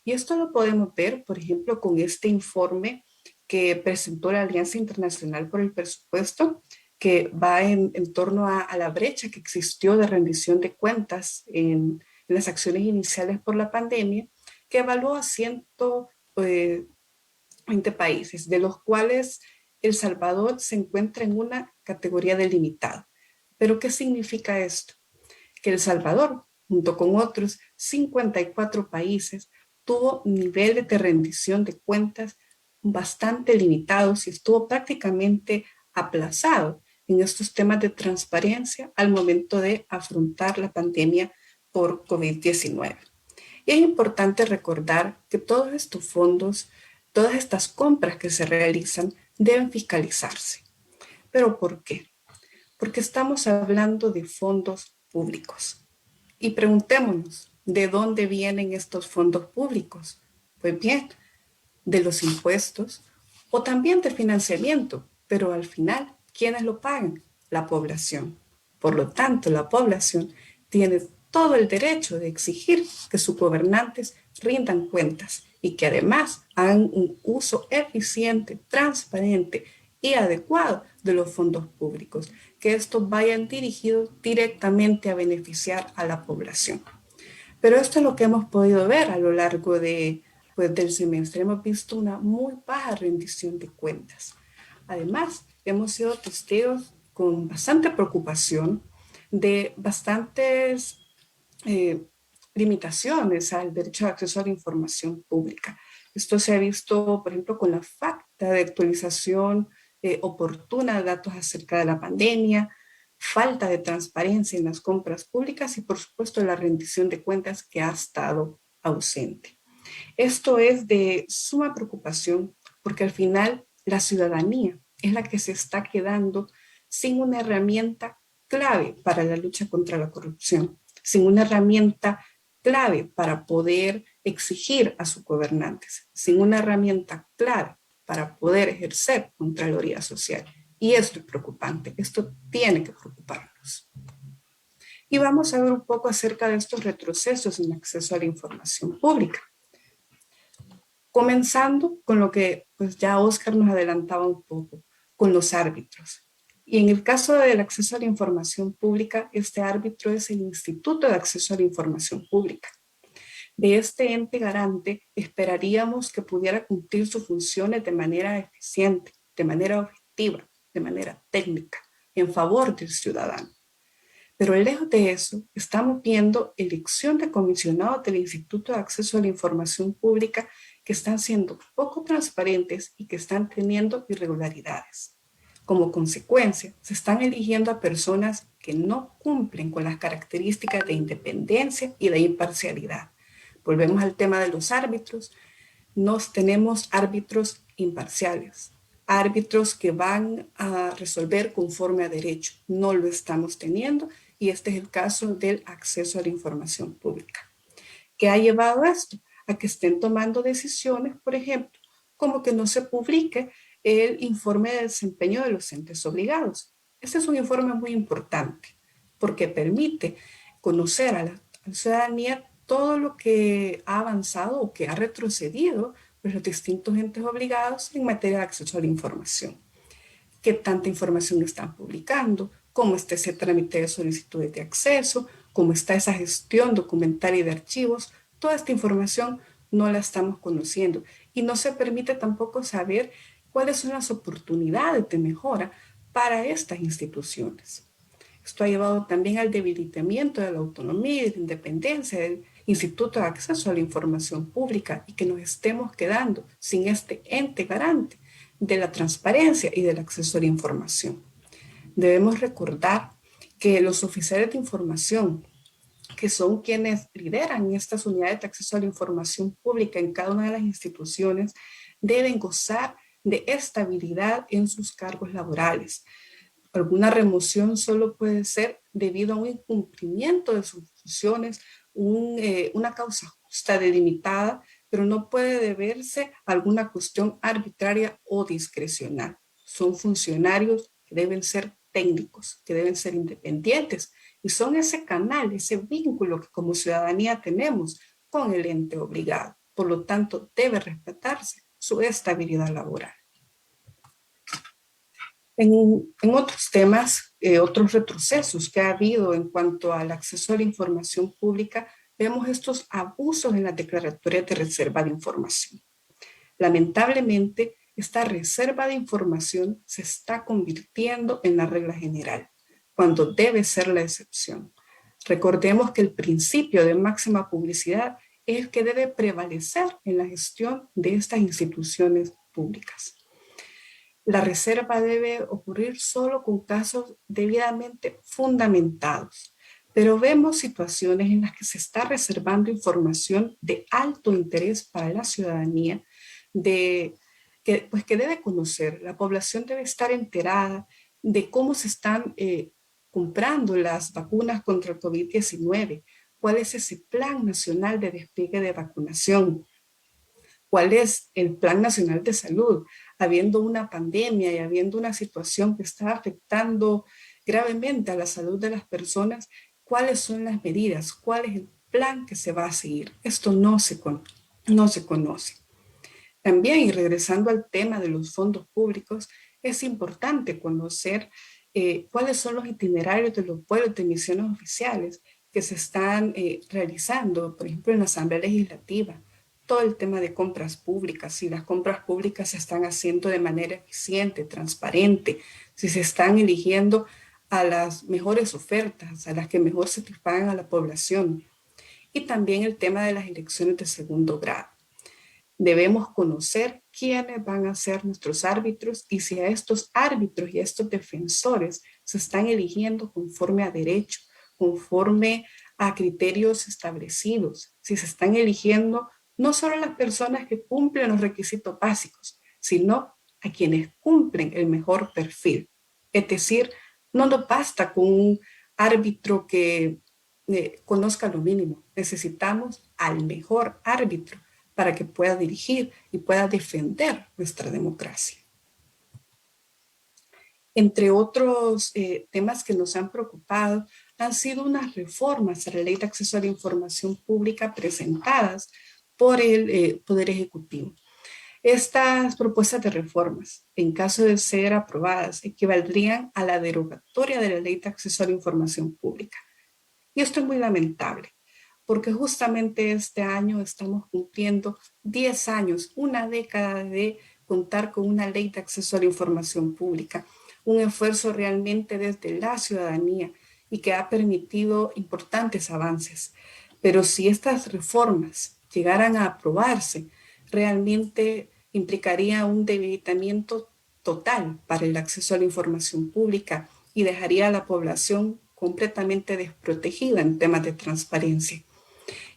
Y esto lo podemos ver, por ejemplo, con este informe que presentó la Alianza Internacional por el Presupuesto, que va en torno a la brecha que existió de rendición de cuentas en las acciones iniciales por la pandemia, que evaluó a 120 países, de los cuales El Salvador se encuentra en una categoría delimitada. ¿Pero qué significa esto? Que El Salvador, junto con otros 54 países, tuvo niveles de rendición de cuentas bastante limitados y estuvo prácticamente aplazado en estos temas de transparencia al momento de afrontar la pandemia por COVID-19. Y es importante recordar que todos estos fondos, todas estas compras que se realizan, deben fiscalizarse. ¿Pero por qué? Porque estamos hablando de fondos públicos. Y preguntémonos, ¿de dónde vienen estos fondos públicos? Pues bien, de los impuestos o también de financiamiento, pero al final, ¿quiénes lo pagan? La población. Por lo tanto, la población tiene todo el derecho de exigir que sus gobernantes rindan cuentas y que además hagan un uso eficiente, transparente y adecuado de los fondos públicos, que estos vayan dirigidos directamente a beneficiar a la población. Pero esto es lo que hemos podido ver a lo largo del semestre. Hemos visto una muy baja rendición de cuentas. Además, hemos sido testigos con bastante preocupación de bastantes limitaciones al derecho de acceso a la información pública. Esto se ha visto, por ejemplo, con la falta de actualización oportuna de datos acerca de la pandemia, falta de transparencia en las compras públicas y, por supuesto, la rendición de cuentas que ha estado ausente. Esto es de suma preocupación porque al final la ciudadanía es la que se está quedando sin una herramienta clave para la lucha contra la corrupción, sin una herramienta clave para poder exigir a sus gobernantes, sin una herramienta clave para poder ejercer Contraloría Social. Y esto es preocupante, esto tiene que preocuparnos. Y vamos a ver un poco acerca de estos retrocesos en acceso a la información pública. Comenzando con lo que pues ya Oscar nos adelantaba un poco, con los árbitros. Y en el caso del acceso a la información pública, este árbitro es el Instituto de Acceso a la Información Pública. De este ente garante esperaríamos que pudiera cumplir sus funciones de manera eficiente, de manera objetiva, de manera técnica, en favor del ciudadano. Pero lejos de eso, estamos viendo elección de comisionados del Instituto de Acceso a la Información Pública que están siendo poco transparentes y que están teniendo irregularidades. Como consecuencia, se están eligiendo a personas que no cumplen con las características de independencia y de imparcialidad. Volvemos al tema de los árbitros. Nos tenemos árbitros imparciales, árbitros que van a resolver conforme a derecho. No lo estamos teniendo y este es el caso del acceso a la información pública. ¿Qué ha llevado a esto? A que estén tomando decisiones, por ejemplo, como que no se publique el informe de desempeño de los entes obligados. Este es un informe muy importante porque permite conocer a la ciudadanía todo lo que ha avanzado o que ha retrocedido pues, los distintos entes obligados en materia de acceso a la información. Qué tanta información están publicando, cómo está ese trámite de solicitudes de acceso, cómo está esa gestión documental y de archivos. Toda esta información no la estamos conociendo y no se permite tampoco saber cuáles son las oportunidades de mejora para estas instituciones. Esto ha llevado también al debilitamiento de la autonomía y de la independencia del Instituto de Acceso a la Información Pública y que nos estemos quedando sin este ente garante de la transparencia y del acceso a la información. Debemos recordar que los oficiales de información, que son quienes lideran estas unidades de acceso a la información pública en cada una de las instituciones, deben gozar de estabilidad en sus cargos laborales. Alguna remoción solo puede ser debido a un incumplimiento de sus funciones, una causa justa delimitada, pero no puede deberse a alguna cuestión arbitraria o discrecional. Son funcionarios que deben ser técnicos, que deben ser independientes y son ese canal, ese vínculo que como ciudadanía tenemos con el ente obligado. Por lo tanto, debe respetarse su estabilidad laboral. En otros temas, otros retrocesos que ha habido en cuanto al acceso a la información pública, vemos estos abusos en las declaratorias de reserva de información. Lamentablemente, esta reserva de información se está convirtiendo en la regla general, cuando debe ser la excepción. Recordemos que el principio de máxima publicidad es el que debe prevalecer en la gestión de estas instituciones públicas. La reserva debe ocurrir solo con casos debidamente fundamentados, pero vemos situaciones en las que se está reservando información de alto interés para la ciudadanía, que debe conocer. La población debe estar enterada de cómo se están comprando las vacunas contra el COVID-19, cuál es ese plan nacional de despliegue de vacunación, cuál es el plan nacional de salud, habiendo una pandemia y habiendo una situación que está afectando gravemente a la salud de las personas, cuáles son las medidas, cuál es el plan que se va a seguir. Esto no se conoce. También, y regresando al tema de los fondos públicos, es importante conocer cuáles son los itinerarios de los vuelos de misiones oficiales que se están realizando, por ejemplo, en la Asamblea Legislativa. Todo el tema de compras públicas, si las compras públicas se están haciendo de manera eficiente, transparente, si se están eligiendo a las mejores ofertas, a las que mejor satisfagan a la población. Y también el tema de las elecciones de segundo grado. Debemos conocer quiénes van a ser nuestros árbitros y si a estos árbitros y a estos defensores se están eligiendo conforme a derecho, conforme a criterios establecidos, si se están eligiendo no solo a las personas que cumplen los requisitos básicos, sino a quienes cumplen el mejor perfil. Es decir, no nos basta con un árbitro que conozca lo mínimo, necesitamos al mejor árbitro para que pueda dirigir y pueda defender nuestra democracia. Entre otros temas que nos han preocupado han sido unas reformas a la Ley de Acceso a la Información Pública presentadas por el Poder Ejecutivo. Estas propuestas de reformas, en caso de ser aprobadas, equivaldrían a la derogatoria de la Ley de Acceso a la Información Pública. Y esto es muy lamentable, porque justamente este año estamos cumpliendo 10 años, una década de contar con una Ley de Acceso a la Información Pública, un esfuerzo realmente desde la ciudadanía y que ha permitido importantes avances. Pero si estas reformas llegaran a aprobarse, realmente implicaría un debilitamiento total para el acceso a la información pública y dejaría a la población completamente desprotegida en temas de transparencia.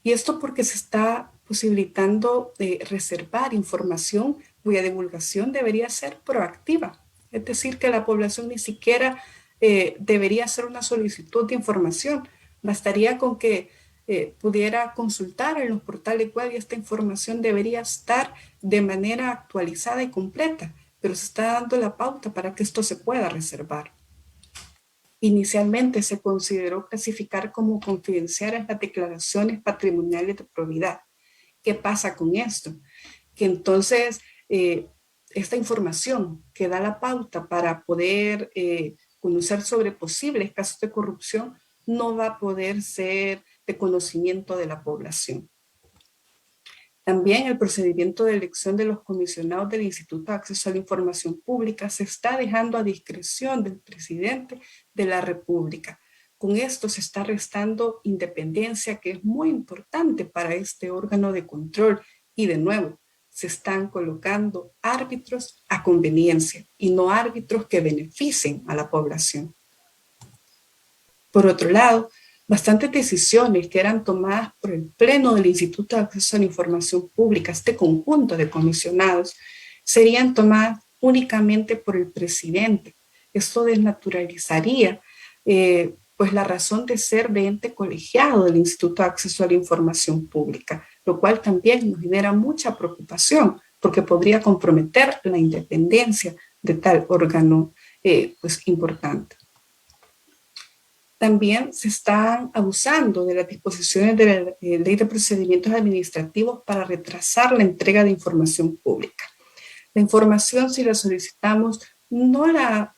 Y esto porque se está posibilitando reservar información cuya divulgación debería ser proactiva. Es decir, que la población ni siquiera debería ser una solicitud de información. Bastaría con que pudiera consultar en los portales web y esta información debería estar de manera actualizada y completa, pero se está dando la pauta para que esto se pueda reservar. Inicialmente se consideró clasificar como confidenciales las declaraciones patrimoniales de probidad. ¿Qué pasa con esto? Que entonces esta información que da la pauta para poder conocer sobre posibles casos de corrupción no va a poder ser de conocimiento de la población. También el procedimiento de elección de los comisionados del Instituto de Acceso a la Información Pública se está dejando a discreción del presidente de la República. Con esto se está restando independencia, que es muy importante para este órgano de control. Y de nuevo, se están colocando árbitros a conveniencia y no árbitros que beneficien a la población. Por otro lado, bastantes decisiones que eran tomadas por el Pleno del Instituto de Acceso a la Información Pública, este conjunto de comisionados, serían tomadas únicamente por el presidente. Esto desnaturalizaría pues la razón de ser de ente colegiado del Instituto de Acceso a la Información Pública, lo cual también nos genera mucha preocupación porque podría comprometer la independencia de tal órgano pues importante. También se están abusando de las disposiciones de la Ley de Procedimientos Administrativos para retrasar la entrega de información pública. La información, si la solicitamos, no la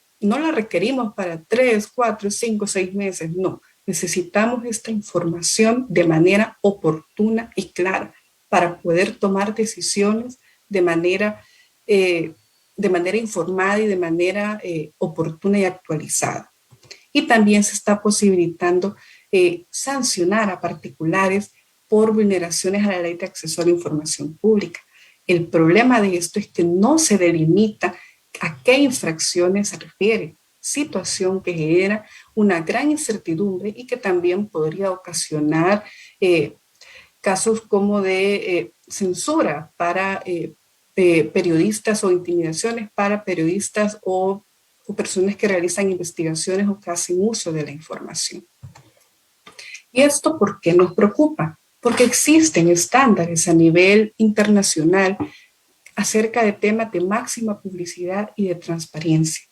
requerimos para 3, 4, 5, 6 meses, no. Necesitamos esta información de manera oportuna y clara para poder tomar decisiones de manera informada y de manera oportuna y actualizada. Y también se está posibilitando sancionar a particulares por vulneraciones a la Ley de Acceso a la Información Pública. El problema de esto es que no se delimita a qué infracciones se refiere, situación que genera una gran incertidumbre y que también podría ocasionar casos como de censura para periodistas o intimidaciones para periodistas o personas que realizan investigaciones o que hacen uso de la información. ¿Y esto por qué nos preocupa? Porque existen estándares a nivel internacional acerca de temas de máxima publicidad y de transparencia.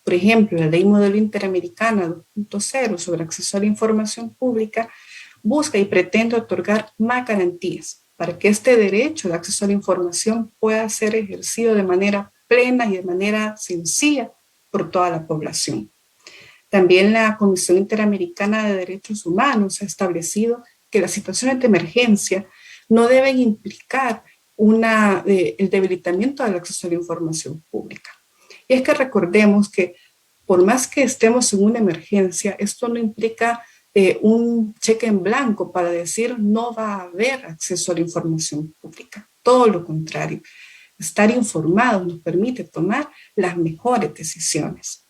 Por ejemplo, la Ley Modelo Interamericana 2.0 sobre acceso a la información pública busca y pretende otorgar más garantías para que este derecho de acceso a la información pueda ser ejercido de manera plena y de manera sencilla por toda la población. También la Comisión Interamericana de Derechos Humanos ha establecido que las situaciones de emergencia no deben implicar el debilitamiento del acceso a la información pública. Y es que recordemos que por más que estemos en una emergencia, esto no implica un cheque en blanco para decir no va a haber acceso a la información pública. Todo lo contrario. Estar informados nos permite tomar las mejores decisiones.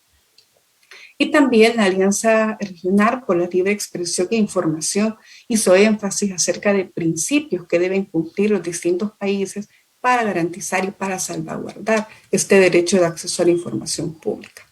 Y también la Alianza Regional por la Libre Expresión e Información hizo énfasis acerca de principios que deben cumplir los distintos países para garantizar y para salvaguardar este derecho de acceso a la información pública.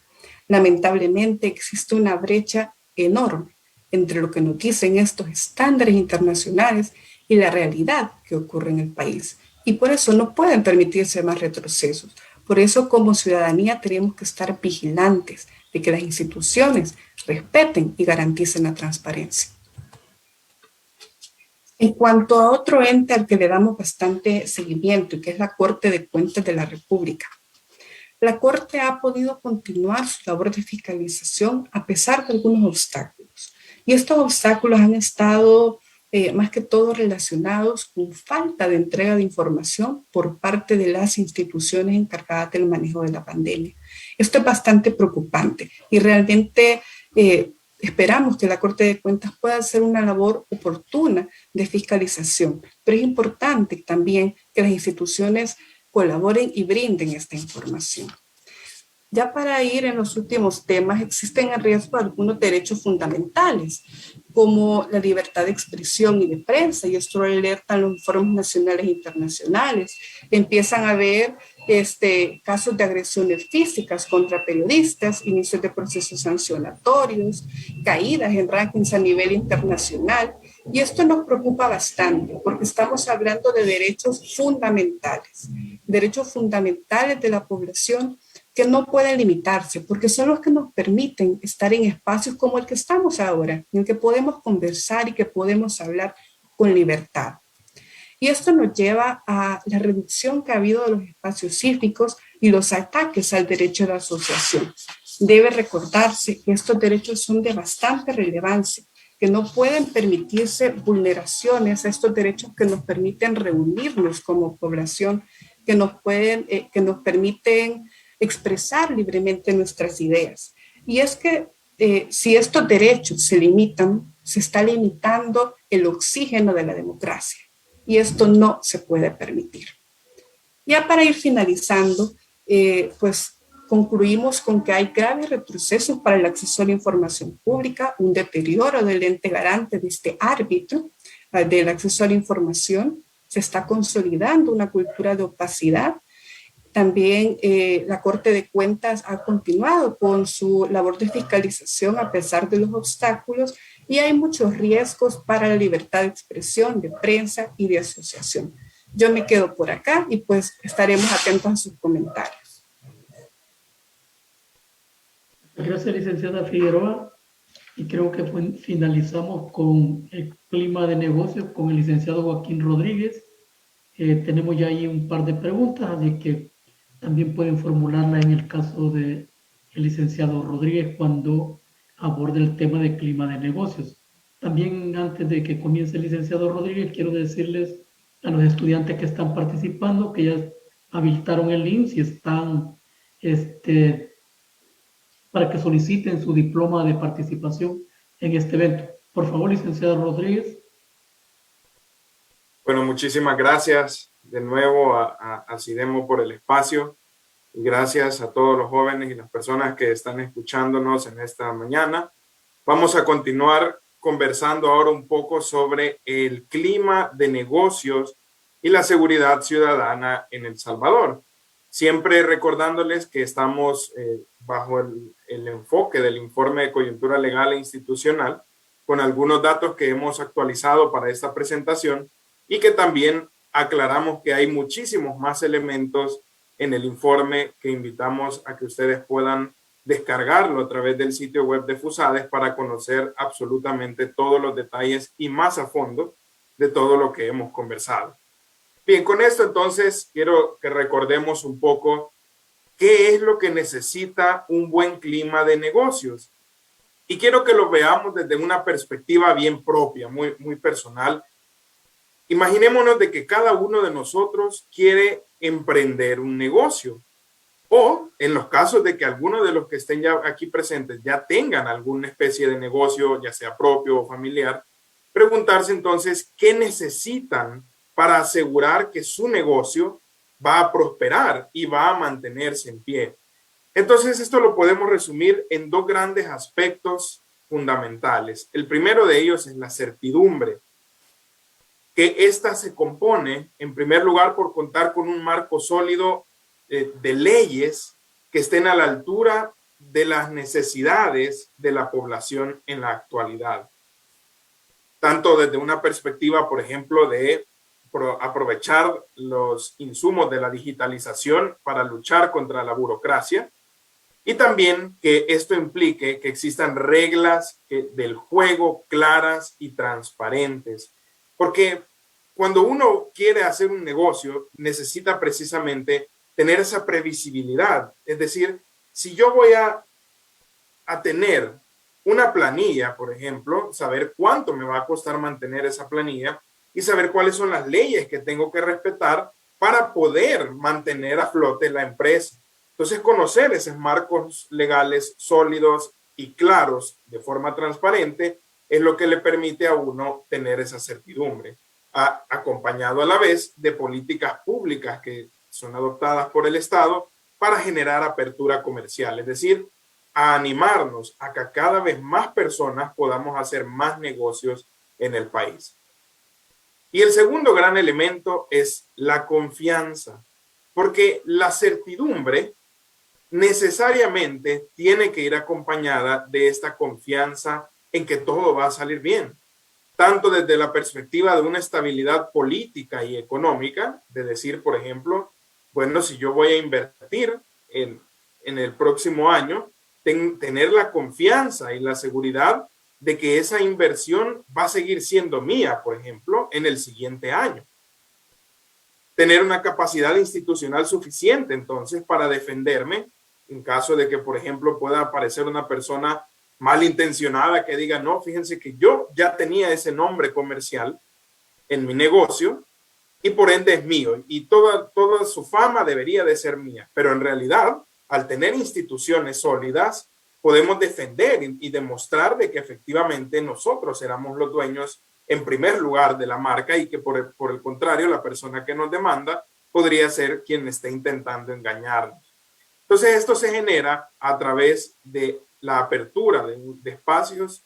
Lamentablemente existe una brecha enorme entre lo que nos dicen estos estándares internacionales y la realidad que ocurre en el país. Y por eso no pueden permitirse más retrocesos. Por eso como ciudadanía tenemos que estar vigilantes de que las instituciones respeten y garanticen la transparencia. En cuanto a otro ente al que le damos bastante seguimiento, y que es la Corte de Cuentas de la República, la Corte ha podido continuar su labor de fiscalización a pesar de algunos obstáculos. Y estos obstáculos han estado más que todo relacionados con falta de entrega de información por parte de las instituciones encargadas del manejo de la pandemia. Esto es bastante preocupante y realmente esperamos que la Corte de Cuentas pueda hacer una labor oportuna de fiscalización, pero es importante también que las instituciones colaboren y brinden esta información. Ya para ir en los últimos temas, existen en riesgo algunos derechos fundamentales, como la libertad de expresión y de prensa, y esto lo alertan los informes nacionales e internacionales. Empiezan a haber casos de agresiones físicas contra periodistas, inicios de procesos sancionatorios, caídas en rankings a nivel internacional. Y esto nos preocupa bastante porque estamos hablando de derechos fundamentales de la población que no pueden limitarse porque son los que nos permiten estar en espacios como el que estamos ahora, en que podemos conversar y que podemos hablar con libertad. Y esto nos lleva a la reducción que ha habido de los espacios cívicos y los ataques al derecho de asociación. Debe recordarse que estos derechos son de bastante relevancia, que no pueden permitirse vulneraciones a estos derechos que nos permiten reunirnos como población, que nos permiten expresar libremente nuestras ideas. Y es que si estos derechos se limitan, se está limitando el oxígeno de la democracia. Y esto no se puede permitir. Ya para ir finalizando, pues concluimos con que hay graves retrocesos para el acceso a la información pública, un deterioro del ente garante de este árbitro del acceso a la información, se está consolidando una cultura de opacidad. También la Corte de Cuentas ha continuado con su labor de fiscalización a pesar de los obstáculos y hay muchos riesgos para la libertad de expresión, de prensa y de asociación. Yo me quedo por acá y pues estaremos atentos a sus comentarios. Gracias, licenciada Figueroa. Y creo que finalizamos con el clima de negocios con el licenciado Joaquín Rodríguez. Tenemos ya ahí un par de preguntas, así que también pueden formularla en el caso del licenciado Rodríguez cuando aborde el tema de clima de negocios. También antes de que comience el licenciado Rodríguez, quiero decirles a los estudiantes que están participando que ya habilitaron el link, si están para que soliciten su diploma de participación en este evento. Por favor, licenciado Rodríguez. Bueno, muchísimas gracias de nuevo a CIDEMO por el espacio y gracias a todos los jóvenes y las personas que están escuchándonos en esta mañana. Vamos a continuar conversando ahora un poco sobre el clima de negocios y la seguridad ciudadana en El Salvador. Siempre recordándoles que estamos bajo el enfoque del informe de coyuntura legal e institucional con algunos datos que hemos actualizado para esta presentación y que también aclaramos que hay muchísimos más elementos en el informe que invitamos a que ustedes puedan descargarlo a través del sitio web de FUSADES para conocer absolutamente todos los detalles y más a fondo de todo lo que hemos conversado. Bien, con esto entonces quiero que recordemos un poco qué es lo que necesita un buen clima de negocios. Y quiero que lo veamos desde una perspectiva bien propia, muy personal. Imaginémonos de que cada uno de nosotros quiere emprender un negocio. O en los casos de que algunos de los que estén ya aquí presentes ya tengan alguna especie de negocio, ya sea propio o familiar, preguntarse entonces qué necesitan para asegurar que su negocio va a prosperar y va a mantenerse en pie. Entonces esto lo podemos resumir en dos grandes aspectos fundamentales. El primero de ellos es la certidumbre, que esta se compone en primer lugar por contar con un marco sólido de leyes que estén a la altura de las necesidades de la población en la actualidad. Tanto desde una perspectiva, por ejemplo, de aprovechar los insumos de la digitalización para luchar contra la burocracia y también que esto implique que existan reglas del juego claras y transparentes. Porque cuando uno quiere hacer un negocio, necesita precisamente tener esa previsibilidad. Es decir, si yo voy a tener una planilla, por ejemplo, saber cuánto me va a costar mantener esa planilla y saber cuáles son las leyes que tengo que respetar para poder mantener a flote la empresa. Entonces, conocer esos marcos legales sólidos y claros de forma transparente es lo que le permite a uno tener esa certidumbre, acompañado a la vez de políticas públicas que son adoptadas por el Estado para generar apertura comercial, es decir, a animarnos a que cada vez más personas podamos hacer más negocios en el país. Y el segundo gran elemento es la confianza. Porque la certidumbre necesariamente tiene que ir acompañada de esta confianza en que todo va a salir bien, tanto desde la perspectiva de una estabilidad política y económica, de decir, por ejemplo, bueno, si yo voy a invertir en el próximo año, tener la confianza y la seguridad de que esa inversión va a seguir siendo mía, por ejemplo, en el siguiente año. Tener una capacidad institucional suficiente, entonces, para defenderme en caso de que, por ejemplo, pueda aparecer una persona malintencionada que diga, no, fíjense que yo ya tenía ese nombre comercial en mi negocio y por ende es mío y toda su fama debería de ser mía. Pero en realidad, al tener instituciones sólidas, podemos defender y demostrar de que efectivamente nosotros éramos los dueños en primer lugar de la marca y que por el contrario, la persona que nos demanda podría ser quien esté intentando engañarnos. Entonces, esto se genera a través de la apertura de espacios,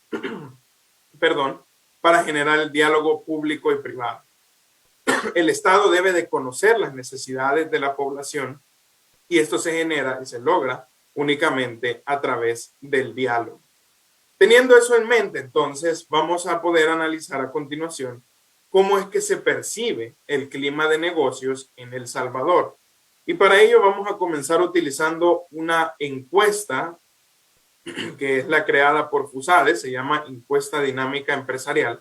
perdón, para generar el diálogo público y privado. El Estado debe de conocer las necesidades de la población y esto se genera y se logra únicamente a través del diálogo. Teniendo eso en mente, entonces, vamos a poder analizar a continuación cómo es que se percibe el clima de negocios en El Salvador. Y para ello vamos a comenzar utilizando una encuesta que es la creada por FUSADE, se llama Encuesta Dinámica Empresarial.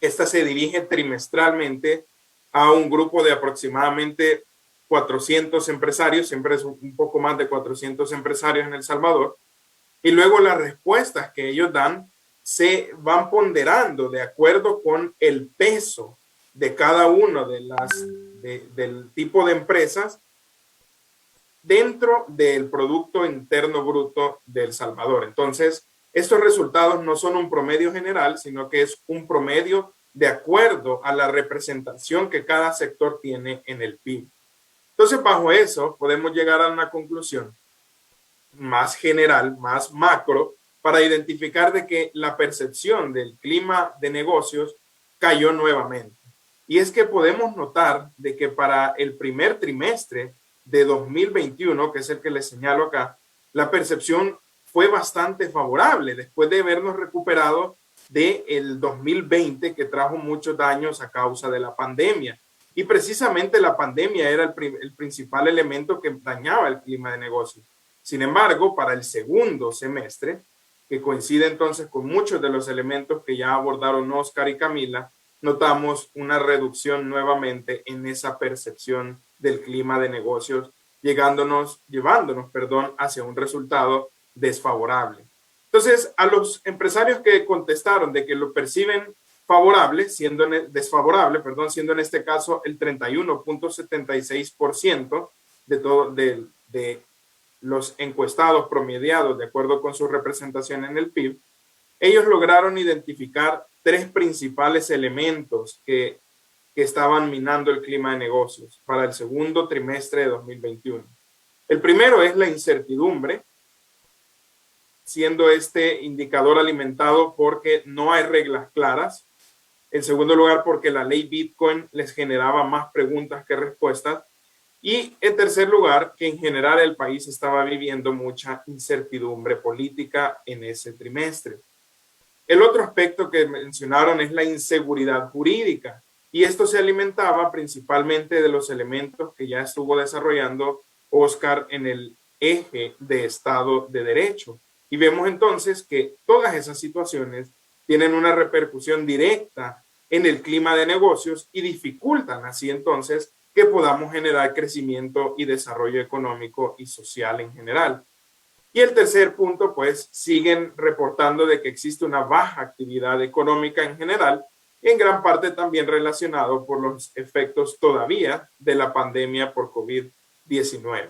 Esta se dirige trimestralmente a un grupo de aproximadamente 400 empresarios, siempre es un poco más de 400 empresarios en El Salvador, y luego las respuestas que ellos dan se van ponderando de acuerdo con el peso de cada uno del tipo de empresas dentro del Producto Interno Bruto de El Salvador. Entonces, estos resultados no son un promedio general, sino que es un promedio de acuerdo a la representación que cada sector tiene en el PIB. Entonces, bajo eso, podemos llegar a una conclusión más general, más macro, para identificar de que la percepción del clima de negocios cayó nuevamente. Y es que podemos notar de que para el primer trimestre de 2021, que es el que les señalo acá, la percepción fue bastante favorable después de habernos recuperado del 2020 que trajo muchos daños a causa de la pandemia. Y precisamente la pandemia era el principal elemento que dañaba el clima de negocios. Sin embargo, para el segundo semestre, que coincide entonces con muchos de los elementos que ya abordaron Oscar y Camila, notamos una reducción nuevamente en esa percepción del clima de negocios, llevándonos, hacia un resultado desfavorable. Entonces, a los empresarios que contestaron de que lo perciben favorable, siendo en este caso el 31.76% de los encuestados promediados de acuerdo con su representación en el PIB, ellos lograron identificar tres principales elementos que estaban minando el clima de negocios para el segundo trimestre de 2021. El primero es la incertidumbre, siendo este indicador alimentado porque no hay reglas claras. En segundo lugar, porque la ley Bitcoin les generaba más preguntas que respuestas. Y en tercer lugar, que en general el país estaba viviendo mucha incertidumbre política en ese trimestre. El otro aspecto que mencionaron es la inseguridad jurídica. Y esto se alimentaba principalmente de los elementos que ya estuvo desarrollando Oscar en el eje de Estado de Derecho. Y vemos entonces que todas esas situaciones tienen una repercusión directa en el clima de negocios y dificultan así entonces que podamos generar crecimiento y desarrollo económico y social en general. Y el tercer punto, pues, siguen reportando de que existe una baja actividad económica en general, en gran parte también relacionado por los efectos todavía de la pandemia por COVID-19.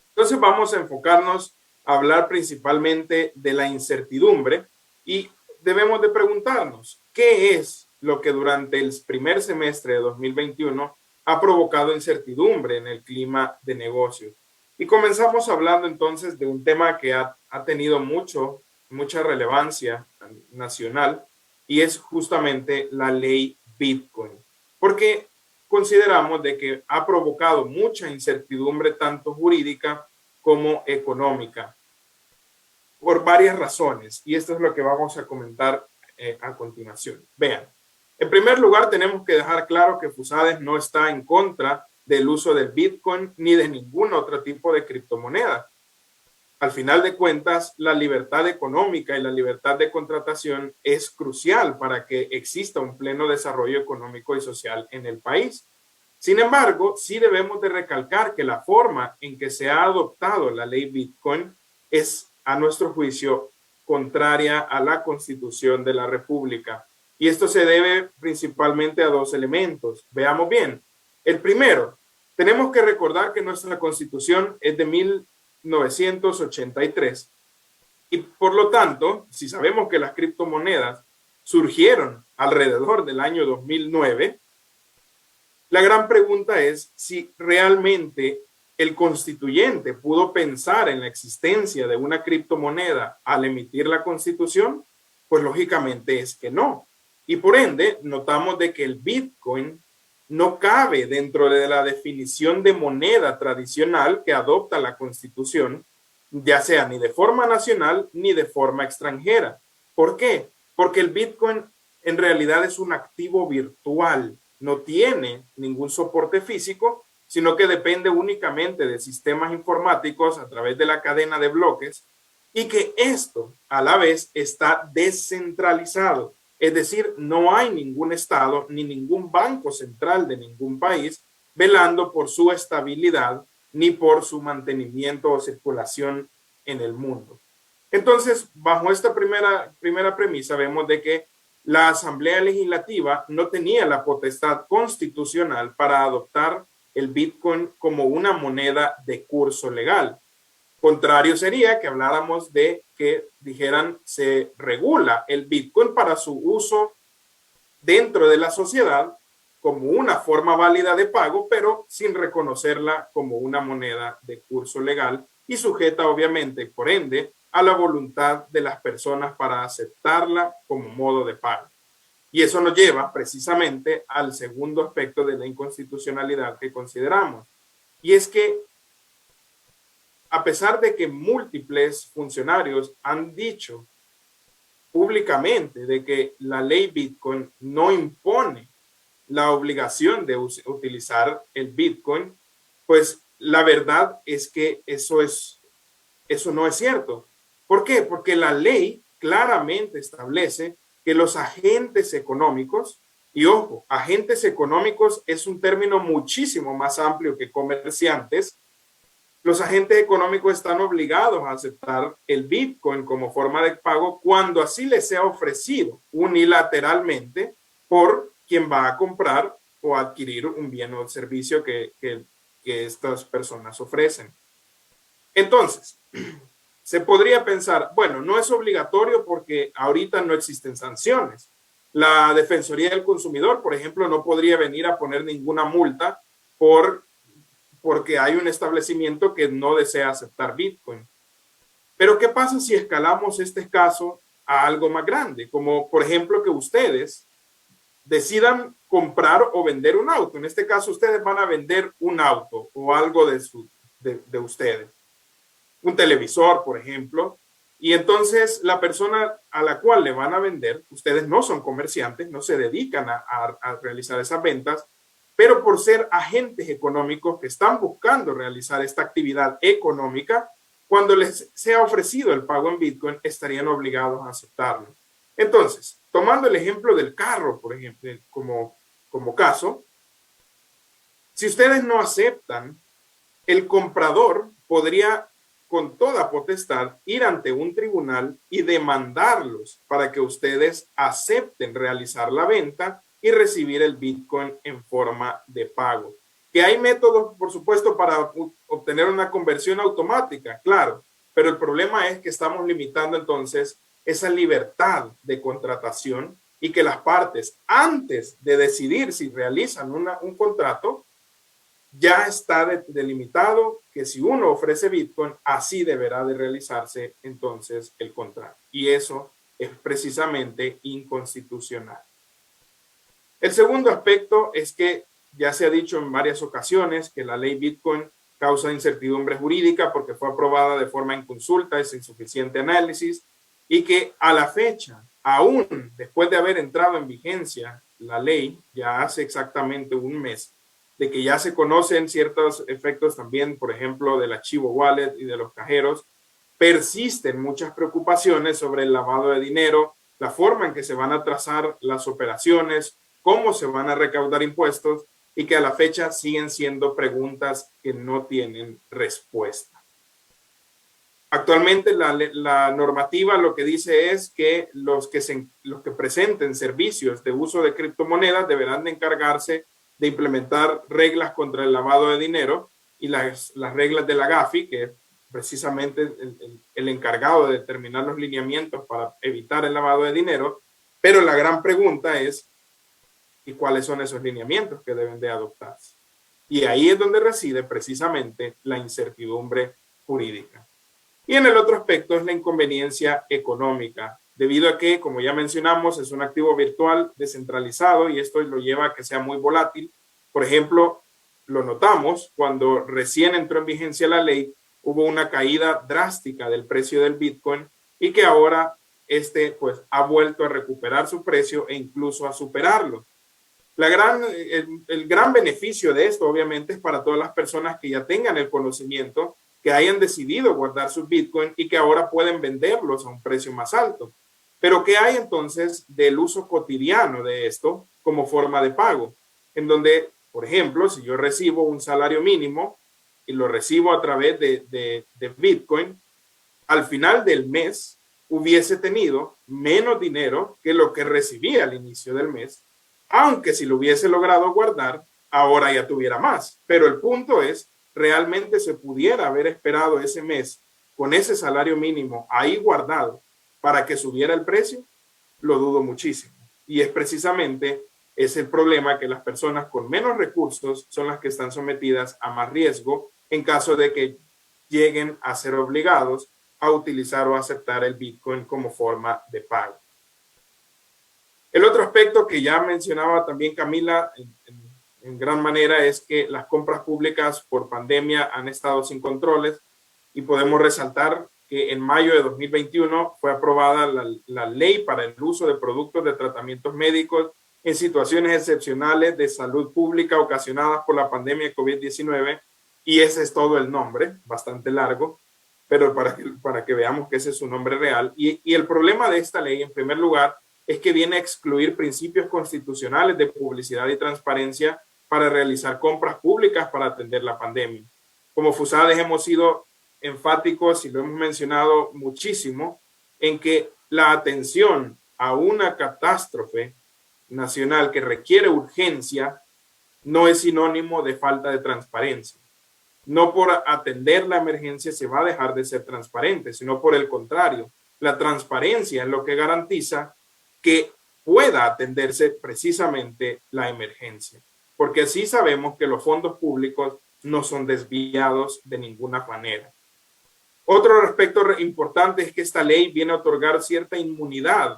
Entonces vamos a enfocarnos a hablar principalmente de la incertidumbre y debemos de preguntarnos, ¿qué es lo que durante el primer semestre de 2021 ha provocado incertidumbre en el clima de negocios? Y comenzamos hablando entonces de un tema que ha tenido mucha relevancia nacional y es justamente la ley Bitcoin. Porque consideramos de que ha provocado mucha incertidumbre tanto jurídica como económica por varias razones, y esto es lo que vamos a comentar a continuación. Vean, en primer lugar tenemos que dejar claro que FUSADES no está en contra del uso del Bitcoin ni de ningún otro tipo de criptomoneda. Al final de cuentas, la libertad económica y la libertad de contratación es crucial para que exista un pleno desarrollo económico y social en el país. Sin embargo, sí debemos de recalcar que la forma en que se ha adoptado la ley Bitcoin es, a nuestro juicio, contraria a la Constitución de la República. Y esto se debe principalmente a dos elementos. Veamos bien. El primero, tenemos que recordar que nuestra Constitución es de 1983 y por lo tanto, si sabemos que las criptomonedas surgieron alrededor del año 2009, la gran pregunta es si realmente el constituyente pudo pensar en la existencia de una criptomoneda al emitir la Constitución. Pues lógicamente es que no. Y por ende, notamos de que el Bitcoin no cabe dentro de la definición de moneda tradicional que adopta la Constitución, ya sea ni de forma nacional ni de forma extranjera. ¿Por qué? Porque el Bitcoin en realidad es un activo virtual, no tiene ningún soporte físico, sino que depende únicamente de sistemas informáticos a través de la cadena de bloques, y que esto a la vez está descentralizado. Es decir, no hay ningún estado ni ningún banco central de ningún país velando por su estabilidad ni por su mantenimiento o circulación en el mundo. Entonces, bajo esta primera premisa, vemos de que la Asamblea Legislativa no tenía la potestad constitucional para adoptar el Bitcoin como una moneda de curso legal. Contrario sería que habláramos de que dijeran se regula el Bitcoin para su uso dentro de la sociedad como una forma válida de pago, pero sin reconocerla como una moneda de curso legal y sujeta obviamente, por ende, a la voluntad de las personas para aceptarla como modo de pago. Y eso nos lleva precisamente al segundo aspecto de la inconstitucionalidad que consideramos. Y es que a pesar de que múltiples funcionarios han dicho públicamente de que la ley Bitcoin no impone la obligación de utilizar el Bitcoin, pues la verdad es que eso no es cierto. ¿Por qué? Porque la ley claramente establece que los agentes económicos, y ojo, agentes económicos es un término muchísimo más amplio que comerciantes, los agentes económicos están obligados a aceptar el Bitcoin como forma de pago cuando así les sea ofrecido unilateralmente por quien va a comprar o adquirir un bien o servicio que estas personas ofrecen. Entonces, se podría pensar, bueno, no es obligatorio porque ahorita no existen sanciones. La Defensoría del Consumidor, por ejemplo, no podría venir a poner ninguna multa porque hay un establecimiento que no desea aceptar Bitcoin. Pero ¿qué pasa si escalamos este caso a algo más grande? Como por ejemplo que ustedes decidan comprar o vender un auto. En este caso ustedes van a vender un auto o algo de ustedes. Un televisor, por ejemplo. Y entonces la persona a la cual le van a vender, ustedes no son comerciantes, no se dedican a realizar esas ventas, pero por ser agentes económicos que están buscando realizar esta actividad económica, cuando les sea ofrecido el pago en Bitcoin, estarían obligados a aceptarlo. Entonces, tomando el ejemplo del carro, por ejemplo, como caso, si ustedes no aceptan, el comprador podría con toda potestad ir ante un tribunal y demandarlos para que ustedes acepten realizar la venta y recibir el Bitcoin en forma de pago. Que hay métodos, por supuesto, para obtener una conversión automática, claro, pero el problema es que estamos limitando entonces esa libertad de contratación y que las partes, antes de decidir si realizan un contrato, ya está delimitado que si uno ofrece Bitcoin, así deberá de realizarse entonces el contrato. Y eso es precisamente inconstitucional. El segundo aspecto es que ya se ha dicho en varias ocasiones que la ley Bitcoin causa incertidumbre jurídica porque fue aprobada de forma inconsulta, es insuficiente análisis, y que a la fecha, aún después de haber entrado en vigencia la ley, ya hace exactamente un mes, de que ya se conocen ciertos efectos también, por ejemplo, del archivo wallet y de los cajeros, persisten muchas preocupaciones sobre el lavado de dinero, la forma en que se van a trazar las operaciones, cómo se van a recaudar impuestos, y que a la fecha siguen siendo preguntas que no tienen respuesta. Actualmente la normativa lo que dice es que los que presenten servicios de uso de criptomonedas deberán de encargarse de implementar reglas contra el lavado de dinero y las reglas de la GAFI, que es precisamente el encargado de determinar los lineamientos para evitar el lavado de dinero. Pero la gran pregunta es, ¿y cuáles son esos lineamientos que deben de adoptarse? Y ahí es donde reside precisamente la incertidumbre jurídica. Y en el otro aspecto es la inconveniencia económica, debido a que, como ya mencionamos, es un activo virtual descentralizado y esto lo lleva a que sea muy volátil. Por ejemplo, lo notamos cuando recién entró en vigencia la ley, hubo una caída drástica del precio del Bitcoin y que ahora pues ha vuelto a recuperar su precio e incluso a superarlo. El gran beneficio de esto, obviamente, es para todas las personas que ya tengan el conocimiento, que hayan decidido guardar sus Bitcoin y que ahora pueden venderlos a un precio más alto. Pero ¿qué hay entonces del uso cotidiano de esto como forma de pago? En donde, por ejemplo, si yo recibo un salario mínimo y lo recibo a través de Bitcoin, al final del mes hubiese tenido menos dinero que lo que recibí al inicio del mes, aunque si lo hubiese logrado guardar, ahora ya tuviera más. Pero el punto es, realmente se pudiera haber esperado ese mes con ese salario mínimo ahí guardado para que subiera el precio, lo dudo muchísimo. Y es precisamente ese el problema, que las personas con menos recursos son las que están sometidas a más riesgo en caso de que lleguen a ser obligados a utilizar o aceptar el Bitcoin como forma de pago. El otro aspecto que ya mencionaba también Camila en gran manera es que las compras públicas por pandemia han estado sin controles y podemos resaltar que en mayo de 2021 fue aprobada la ley para el uso de productos de tratamientos médicos en situaciones excepcionales de salud pública ocasionadas por la pandemia COVID-19, y ese es todo el nombre, bastante largo, pero para que veamos que ese es su nombre real. Y el problema de esta ley, en primer lugar, es que viene a excluir principios constitucionales de publicidad y transparencia para realizar compras públicas para atender la pandemia. Como FUSADES hemos sido enfáticos y lo hemos mencionado muchísimo en que la atención a una catástrofe nacional que requiere urgencia no es sinónimo de falta de transparencia. No por atender la emergencia se va a dejar de ser transparente, sino por el contrario. La transparencia es lo que garantiza que pueda atenderse precisamente la emergencia, porque así sabemos que los fondos públicos no son desviados de ninguna manera. Otro aspecto importante es que esta ley viene a otorgar cierta inmunidad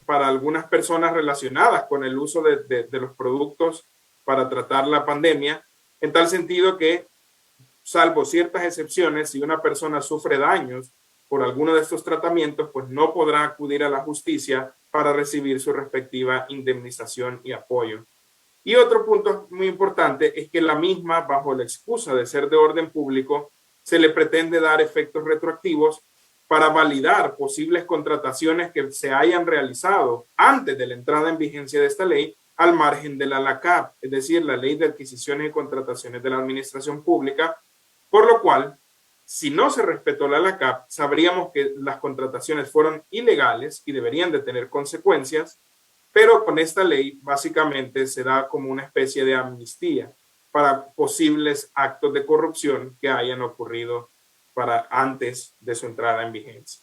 para algunas personas relacionadas con el uso de los productos para tratar la pandemia, en tal sentido que, salvo ciertas excepciones, si una persona sufre daños por alguno de estos tratamientos, pues no podrá acudir a la justicia para recibir su respectiva indemnización y apoyo. Y otro punto muy importante es que la misma, bajo la excusa de ser de orden público, se le pretende dar efectos retroactivos para validar posibles contrataciones que se hayan realizado antes de la entrada en vigencia de esta ley, al margen de la LACAP, es decir, la Ley de Adquisiciones y Contrataciones de la Administración Pública, por lo cual, si no se respetó la LACAP, sabríamos que las contrataciones fueron ilegales y deberían de tener consecuencias, pero con esta ley básicamente se da como una especie de amnistía para posibles actos de corrupción que hayan ocurrido antes de su entrada en vigencia.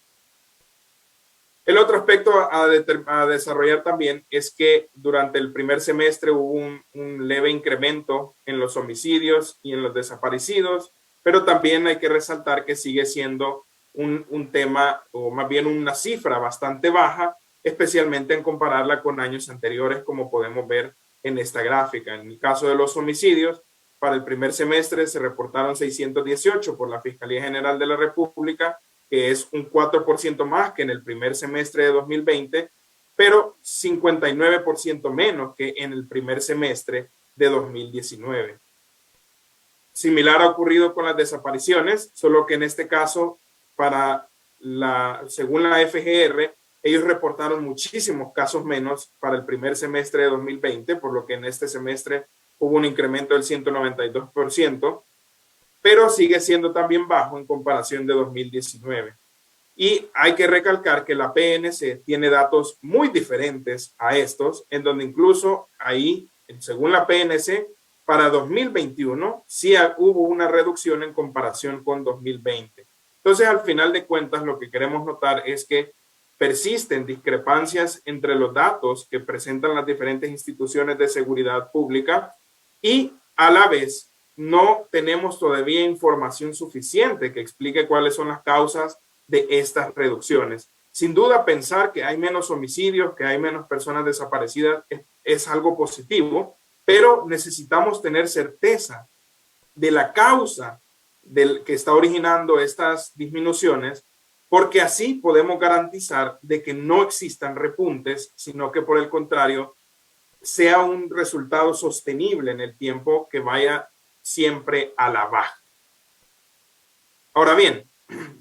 El otro aspecto a desarrollar también es que durante el primer semestre hubo un leve incremento en los homicidios y en los desaparecidos, pero también hay que resaltar que sigue siendo un tema, o más bien una cifra bastante baja, especialmente en compararla con años anteriores, como podemos ver en esta gráfica. En el caso de los homicidios, para el primer semestre se reportaron 618 por la Fiscalía General de la República, que es un 4% más que en el primer semestre de 2020, pero 59% menos que en el primer semestre de 2019. Similar ha ocurrido con las desapariciones, solo que en este caso, según la FGR, ellos reportaron muchísimos casos menos para el primer semestre de 2020, por lo que en este semestre hubo un incremento del 192%, pero sigue siendo también bajo en comparación de 2019. Y hay que recalcar que la PNC tiene datos muy diferentes a estos, en donde incluso ahí, según la PNC, para 2021 sí hubo una reducción en comparación con 2020. Entonces, al final de cuentas, lo que queremos notar es que persisten discrepancias entre los datos que presentan las diferentes instituciones de seguridad pública y a la vez no tenemos todavía información suficiente que explique cuáles son las causas de estas reducciones. Sin duda, pensar que hay menos homicidios, que hay menos personas desaparecidas es algo positivo, pero necesitamos tener certeza de la causa que está originando estas disminuciones, porque así podemos garantizar de que no existan repuntes, sino que por el contrario sea un resultado sostenible en el tiempo que vaya siempre a la baja. Ahora bien,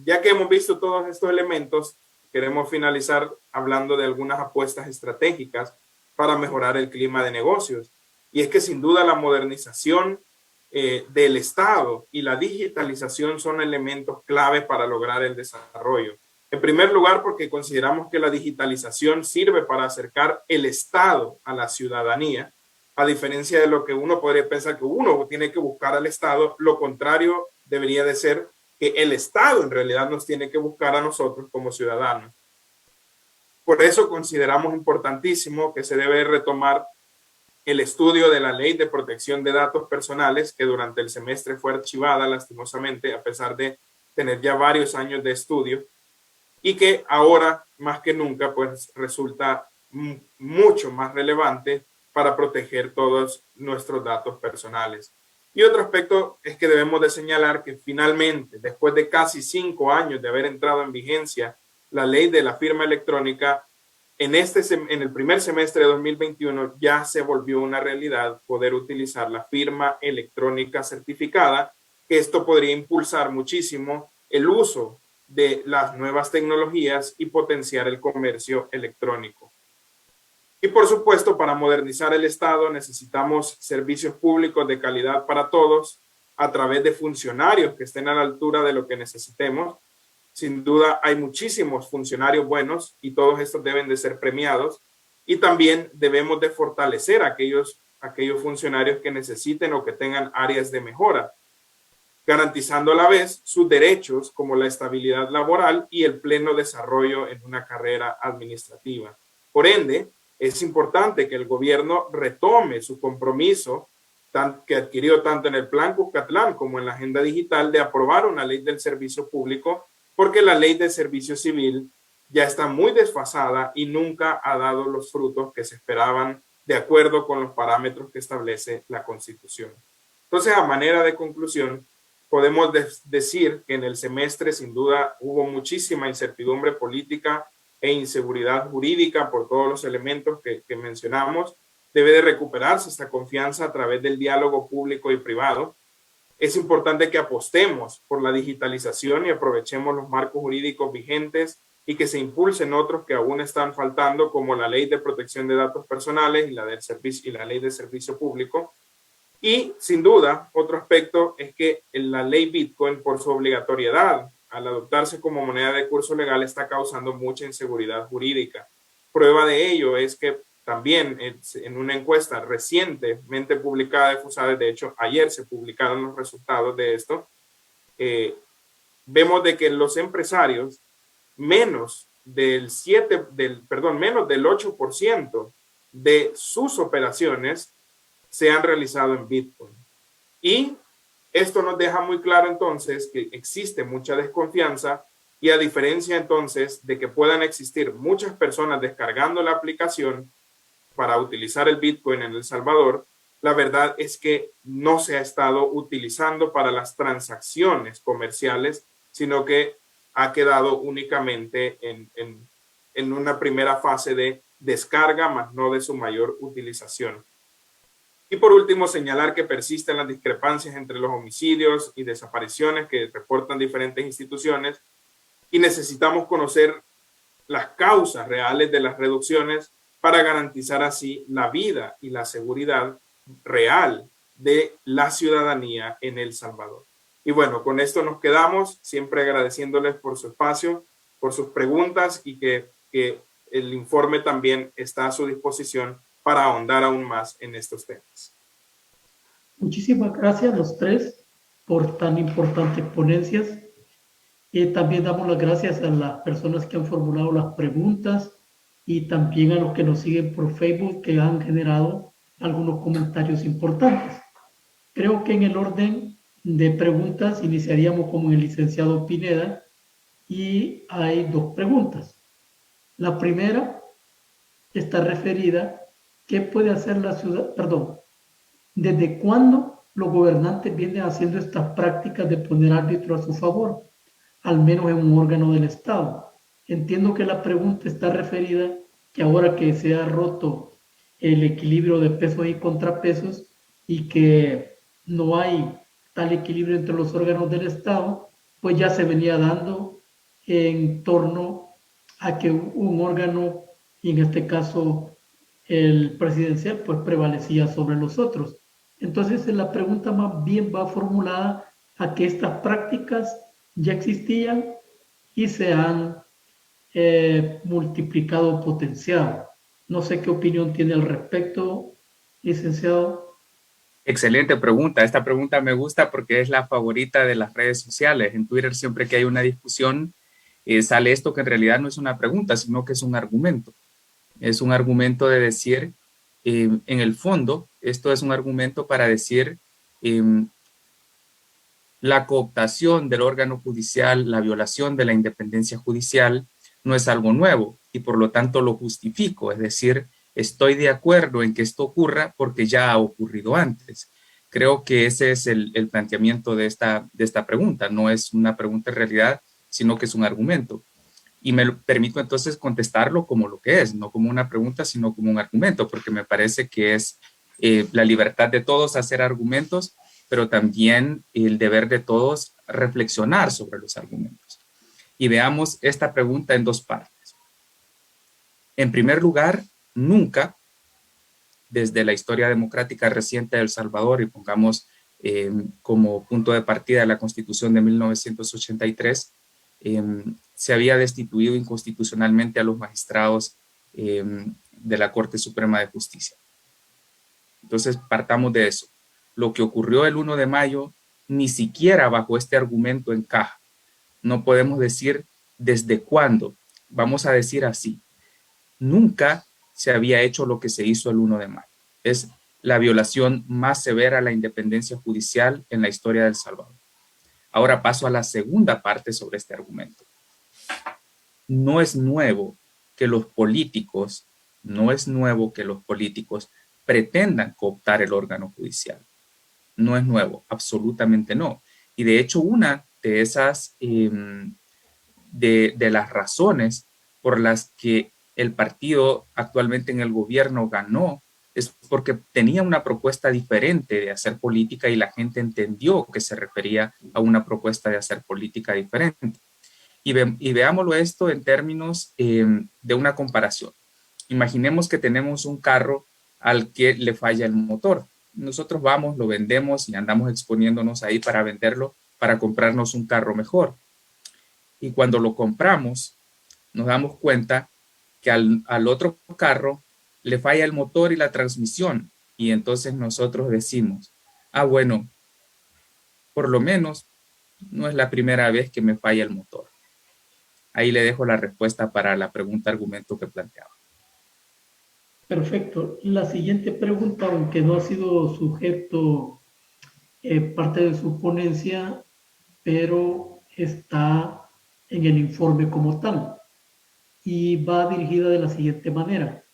ya que hemos visto todos estos elementos, queremos finalizar hablando de algunas apuestas estratégicas para mejorar el clima de negocios. Y es que sin duda la modernización del Estado y la digitalización son elementos clave para lograr el desarrollo. En primer lugar, porque consideramos que la digitalización sirve para acercar el Estado a la ciudadanía, a diferencia de lo que uno podría pensar que uno tiene que buscar al Estado. Lo contrario debería de ser que el Estado en realidad nos tiene que buscar a nosotros como ciudadanos. Por eso consideramos importantísimo que se debe retomar el estudio de la Ley de Protección de Datos Personales, que durante el semestre fue archivada lastimosamente, a pesar de tener ya varios años de estudio, y que ahora más que nunca pues resulta mucho más relevante para proteger todos nuestros datos personales. Y otro aspecto es que debemos de señalar que finalmente, después de casi 5 años de haber entrado en vigencia la ley de la firma electrónica, en el primer semestre de 2021 ya se volvió una realidad poder utilizar la firma electrónica certificada, que esto podría impulsar muchísimo el uso de las nuevas tecnologías y potenciar el comercio electrónico. Y por supuesto, para modernizar el Estado necesitamos servicios públicos de calidad para todos a través de funcionarios que estén a la altura de lo que necesitemos. Sin duda hay muchísimos funcionarios buenos y todos estos deben de ser premiados, y también debemos de fortalecer a aquellos funcionarios que necesiten o que tengan áreas de mejora, garantizando a la vez sus derechos como la estabilidad laboral y el pleno desarrollo en una carrera administrativa. Por ende, es importante que el gobierno retome su compromiso que adquirió tanto en el Plan Cuscatlán como en la Agenda Digital de aprobar una ley del servicio público, porque la ley de servicio civil ya está muy desfasada y nunca ha dado los frutos que se esperaban de acuerdo con los parámetros que establece la Constitución. Entonces, a manera de conclusión, podemos decir que en el semestre sin duda hubo muchísima incertidumbre política e inseguridad jurídica por todos los elementos que mencionamos. Debe de recuperarse esta confianza a través del diálogo público y privado. Es importante que apostemos por la digitalización y aprovechemos los marcos jurídicos vigentes y que se impulsen otros que aún están faltando, como la Ley de Protección de Datos Personales y la Ley de Servicio Público. Y sin duda, otro aspecto es que la ley Bitcoin, por su obligatoriedad al adoptarse como moneda de curso legal, está causando mucha inseguridad jurídica. Prueba de ello es que también en una encuesta recientemente publicada de FUSADE, de hecho ayer se publicaron los resultados de esto, vemos de que los empresarios menos del 8% de sus operaciones se han realizado en Bitcoin. Y esto nos deja muy claro entonces que existe mucha desconfianza, y a diferencia entonces de que puedan existir muchas personas descargando la aplicación, para utilizar el Bitcoin en El Salvador, la verdad es que no se ha estado utilizando para las transacciones comerciales, sino que ha quedado únicamente en una primera fase de descarga, más no de su mayor utilización. Y por último, señalar que persisten las discrepancias entre los homicidios y desapariciones que reportan diferentes instituciones y necesitamos conocer las causas reales de las reducciones para garantizar así la vida y la seguridad real de la ciudadanía en El Salvador. Y bueno, con esto nos quedamos, siempre agradeciéndoles por su espacio, por sus preguntas y que el informe también está a su disposición para ahondar aún más en estos temas. Muchísimas gracias a los tres por tan importantes ponencias. También damos las gracias a las personas que han formulado las preguntas y también a los que nos siguen por Facebook que han generado algunos comentarios importantes. Creo que en el orden de preguntas iniciaríamos con el licenciado Pineda y hay dos preguntas. La primera está referida, ¿qué puede hacer la ciudad? Perdón, ¿desde cuándo los gobernantes vienen haciendo estas prácticas de poner árbitro a su favor, al menos en un órgano del Estado? Entiendo que la pregunta está referida que ahora que se ha roto el equilibrio de pesos y contrapesos y que no hay tal equilibrio entre los órganos del Estado, pues ya se venía dando en torno a que un órgano, y en este caso el presidencial, pues prevalecía sobre los otros. Entonces la pregunta más bien va formulada a que estas prácticas ya existían y se han multiplicado o potenciado. No sé qué opinión tiene al respecto, licenciado. Excelente pregunta. Esta pregunta me gusta porque es la favorita de las redes sociales. En Twitter siempre que hay una discusión sale esto que en realidad no es una pregunta, sino que es un argumento. Es un argumento de decir, en el fondo, esto es un argumento para decir la cooptación del órgano judicial, la violación de la independencia judicial no es algo nuevo y por lo tanto lo justifico. Es decir, estoy de acuerdo en que esto ocurra porque ya ha ocurrido antes. Creo que ese es el planteamiento de esta pregunta. No es una pregunta en realidad, sino que es un argumento. Y me permito entonces contestarlo como lo que es, no como una pregunta, sino como un argumento, porque me parece que es la libertad de todos hacer argumentos, pero también el deber de todos reflexionar sobre los argumentos. Y veamos esta pregunta en dos partes. En primer lugar, nunca, desde la historia democrática reciente de El Salvador, y pongamos como punto de partida la Constitución de 1983, se había destituido inconstitucionalmente a los magistrados de la Corte Suprema de Justicia. Entonces, partamos de eso. Lo que ocurrió el 1 de mayo ni siquiera bajo este argumento encaja. No podemos decir desde cuándo. Vamos a decir así. Nunca se había hecho lo que se hizo el 1 de mayo. Es la violación más severa a la independencia judicial en la historia de El Salvador. Ahora paso a la segunda parte sobre este argumento. No es nuevo que los políticos pretendan cooptar el órgano judicial. No es nuevo, absolutamente no. Y de hecho, una de esas, de las razones por las que el partido actualmente en el gobierno ganó es porque tenía una propuesta diferente de hacer política y la gente entendió que se refería a una propuesta de hacer política diferente. Y veámoslo esto en términos de una comparación. Imaginemos que tenemos un carro al que le falla el motor. Nosotros vamos, lo vendemos y andamos exponiéndonos ahí para venderlo, para comprarnos un carro mejor. Y cuando lo compramos, nos damos cuenta que al otro carro le falla el motor y la transmisión. Y entonces nosotros decimos, bueno, por lo menos no es la primera vez que me falla el motor. Ahí le dejo la respuesta para la pregunta argumento que planteaba. Perfecto. La siguiente pregunta, aunque no ha sido sujeto parte de su ponencia, pero está en el informe como tal y va dirigida de la siguiente manera.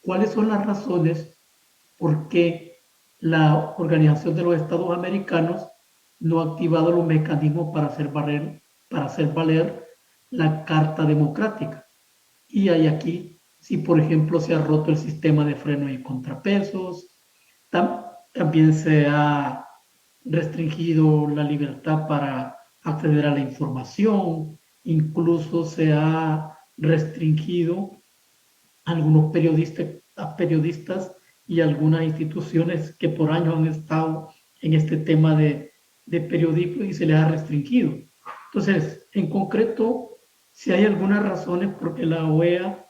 ¿cuáles son las razones por qué la Organización de los Estados Americanos no ha activado los mecanismos para hacer valer la Carta Democrática? Y hay aquí, si por ejemplo se ha roto el sistema de frenos y contrapesos, también se ha restringido la libertad para acceder a la información, incluso se ha restringido a algunos periodistas y algunas instituciones que por años han estado en este tema de periodismo y se les ha restringido. Entonces, en concreto, si hay algunas razones por qué la OEA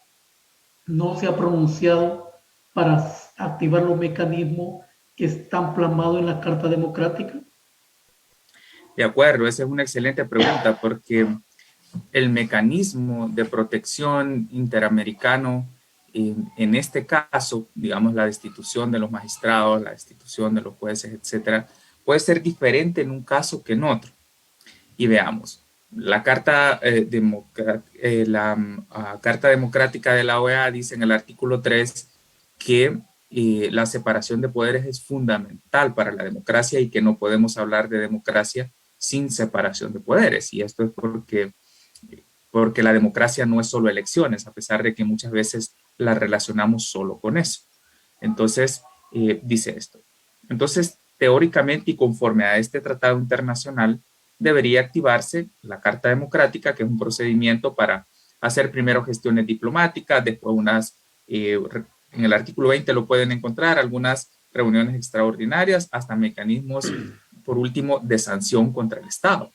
no se ha pronunciado para activar los mecanismos que están plasmados en la Carta Democrática. De acuerdo, esa es una excelente pregunta porque el mecanismo de protección interamericano, en este caso, digamos, la destitución de los magistrados, la destitución de los jueces, etcétera, puede ser diferente en un caso que en otro. Y veamos, la Carta Democrática de la OEA dice en el artículo 3 que la separación de poderes es fundamental para la democracia y que no podemos hablar de democracia sin separación de poderes. Y esto es porque la democracia no es solo elecciones, a pesar de que muchas veces la relacionamos solo con eso. Entonces, dice esto. Entonces, teóricamente y conforme a este tratado internacional, debería activarse la Carta Democrática, que es un procedimiento para hacer primero gestiones diplomáticas, después en el artículo 20 lo pueden encontrar, algunas reuniones extraordinarias, hasta mecanismos, por último, de sanción contra el Estado.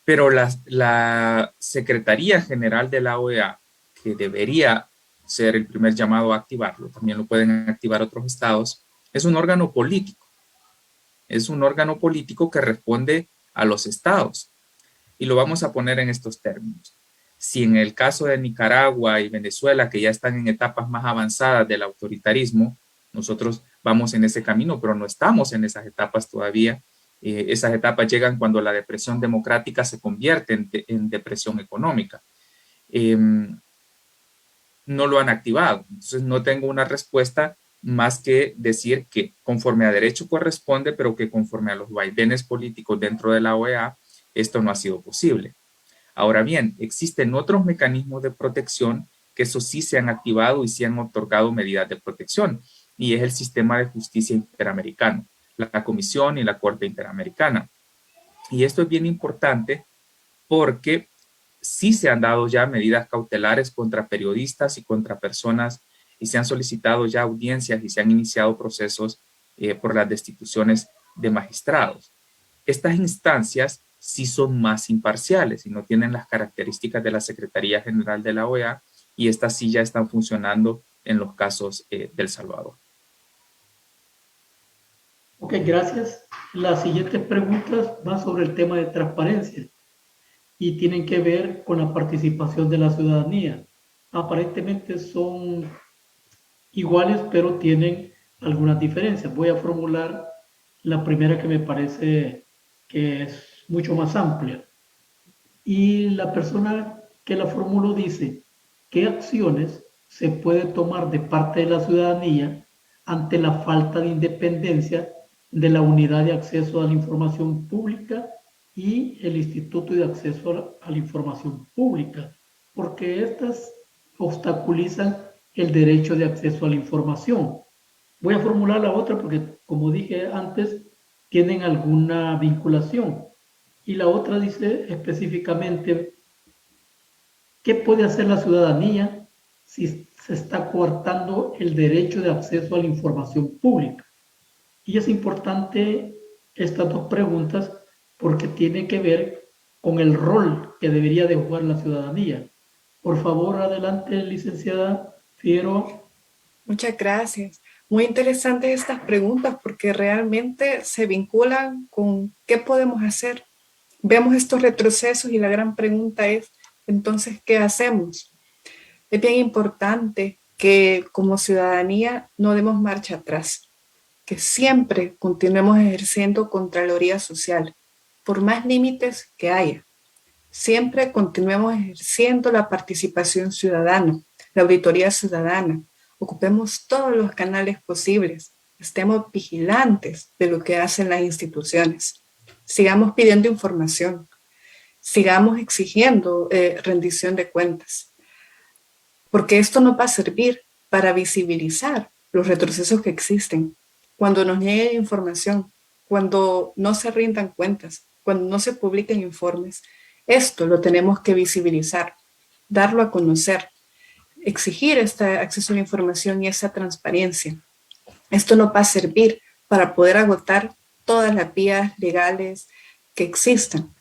Pero la Secretaría General de la OEA, que debería ser el primer llamado a activarlo, también lo pueden activar otros estados, es un órgano político. Es un órgano político que responde a los estados. Y lo vamos a poner en estos términos. Si en el caso de Nicaragua y Venezuela, que ya están en etapas más avanzadas del autoritarismo, nosotros vamos en ese camino, pero no estamos en esas etapas todavía. Esas etapas llegan cuando la depresión democrática se convierte en depresión económica. No lo han activado. Entonces no tengo una respuesta más que decir que conforme a derecho corresponde, pero que conforme a los vaivenes políticos dentro de la OEA, esto no ha sido posible. Ahora bien, existen otros mecanismos de protección que eso sí se han activado y sí han otorgado medidas de protección, y es el sistema de justicia interamericano, la Comisión y la Corte Interamericana. Y esto es bien importante porque sí se han dado ya medidas cautelares contra periodistas y contra personas, y se han solicitado ya audiencias y se han iniciado procesos por las destituciones de magistrados. Estas instancias sí son más imparciales y no tienen las características de la Secretaría General de la OEA, y estas sí ya están funcionando en los casos de El Salvador. Ok, gracias. Las siguientes preguntas van sobre el tema de transparencia y tienen que ver con la participación de la ciudadanía. Aparentemente son iguales, pero tienen algunas diferencias. Voy a formular la primera, que me parece que es mucho más amplia. Y la persona que la formuló dice: ¿qué acciones se puede tomar de parte de la ciudadanía ante la falta de independencia de la Unidad de Acceso a la Información Pública y el Instituto de Acceso a la Información Pública? Porque estas obstaculizan el derecho de acceso a la información. Voy a formular la otra porque, como dije antes, tienen alguna vinculación. Y la otra dice específicamente: ¿qué puede hacer la ciudadanía si se está coartando el derecho de acceso a la información pública? Y es importante estas dos preguntas porque tienen que ver con el rol que debería de jugar la ciudadanía. Por favor, adelante, licenciada Figueroa. Muchas gracias. Muy interesantes estas preguntas porque realmente se vinculan con qué podemos hacer. Vemos estos retrocesos y la gran pregunta es, entonces, ¿qué hacemos? Es bien importante que como ciudadanía no demos marcha atrás, que siempre continuemos ejerciendo Contraloría Social, por más límites que haya. Siempre continuemos ejerciendo la participación ciudadana, la auditoría ciudadana. Ocupemos todos los canales posibles. Estemos vigilantes de lo que hacen las instituciones. Sigamos pidiendo información. Sigamos exigiendo rendición de cuentas. Porque esto nos va a servir para visibilizar los retrocesos que existen. Cuando nos niegue información, cuando no se rindan cuentas, cuando no se publiquen informes, esto lo tenemos que visibilizar, darlo a conocer, exigir este acceso a la información y esa transparencia. Esto nos va a servir para poder agotar todas las vías legales que existan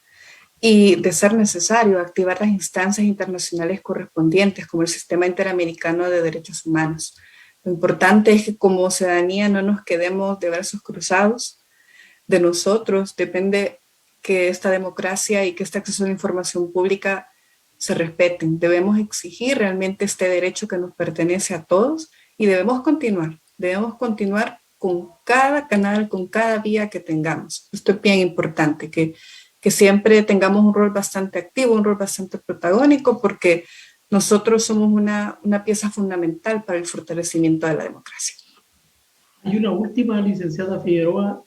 y, de ser necesario, activar las instancias internacionales correspondientes como el Sistema Interamericano de Derechos Humanos. Lo importante es que como ciudadanía no nos quedemos de brazos cruzados. De nosotros depende que esta democracia y que este acceso a la información pública se respeten. Debemos exigir realmente este derecho que nos pertenece a todos y debemos continuar con cada canal, con cada vía que tengamos. Esto es bien importante, que siempre tengamos un rol bastante activo, un rol bastante protagónico, porque nosotros somos una pieza fundamental para el fortalecimiento de la democracia. Hay una última, licenciada Figueroa,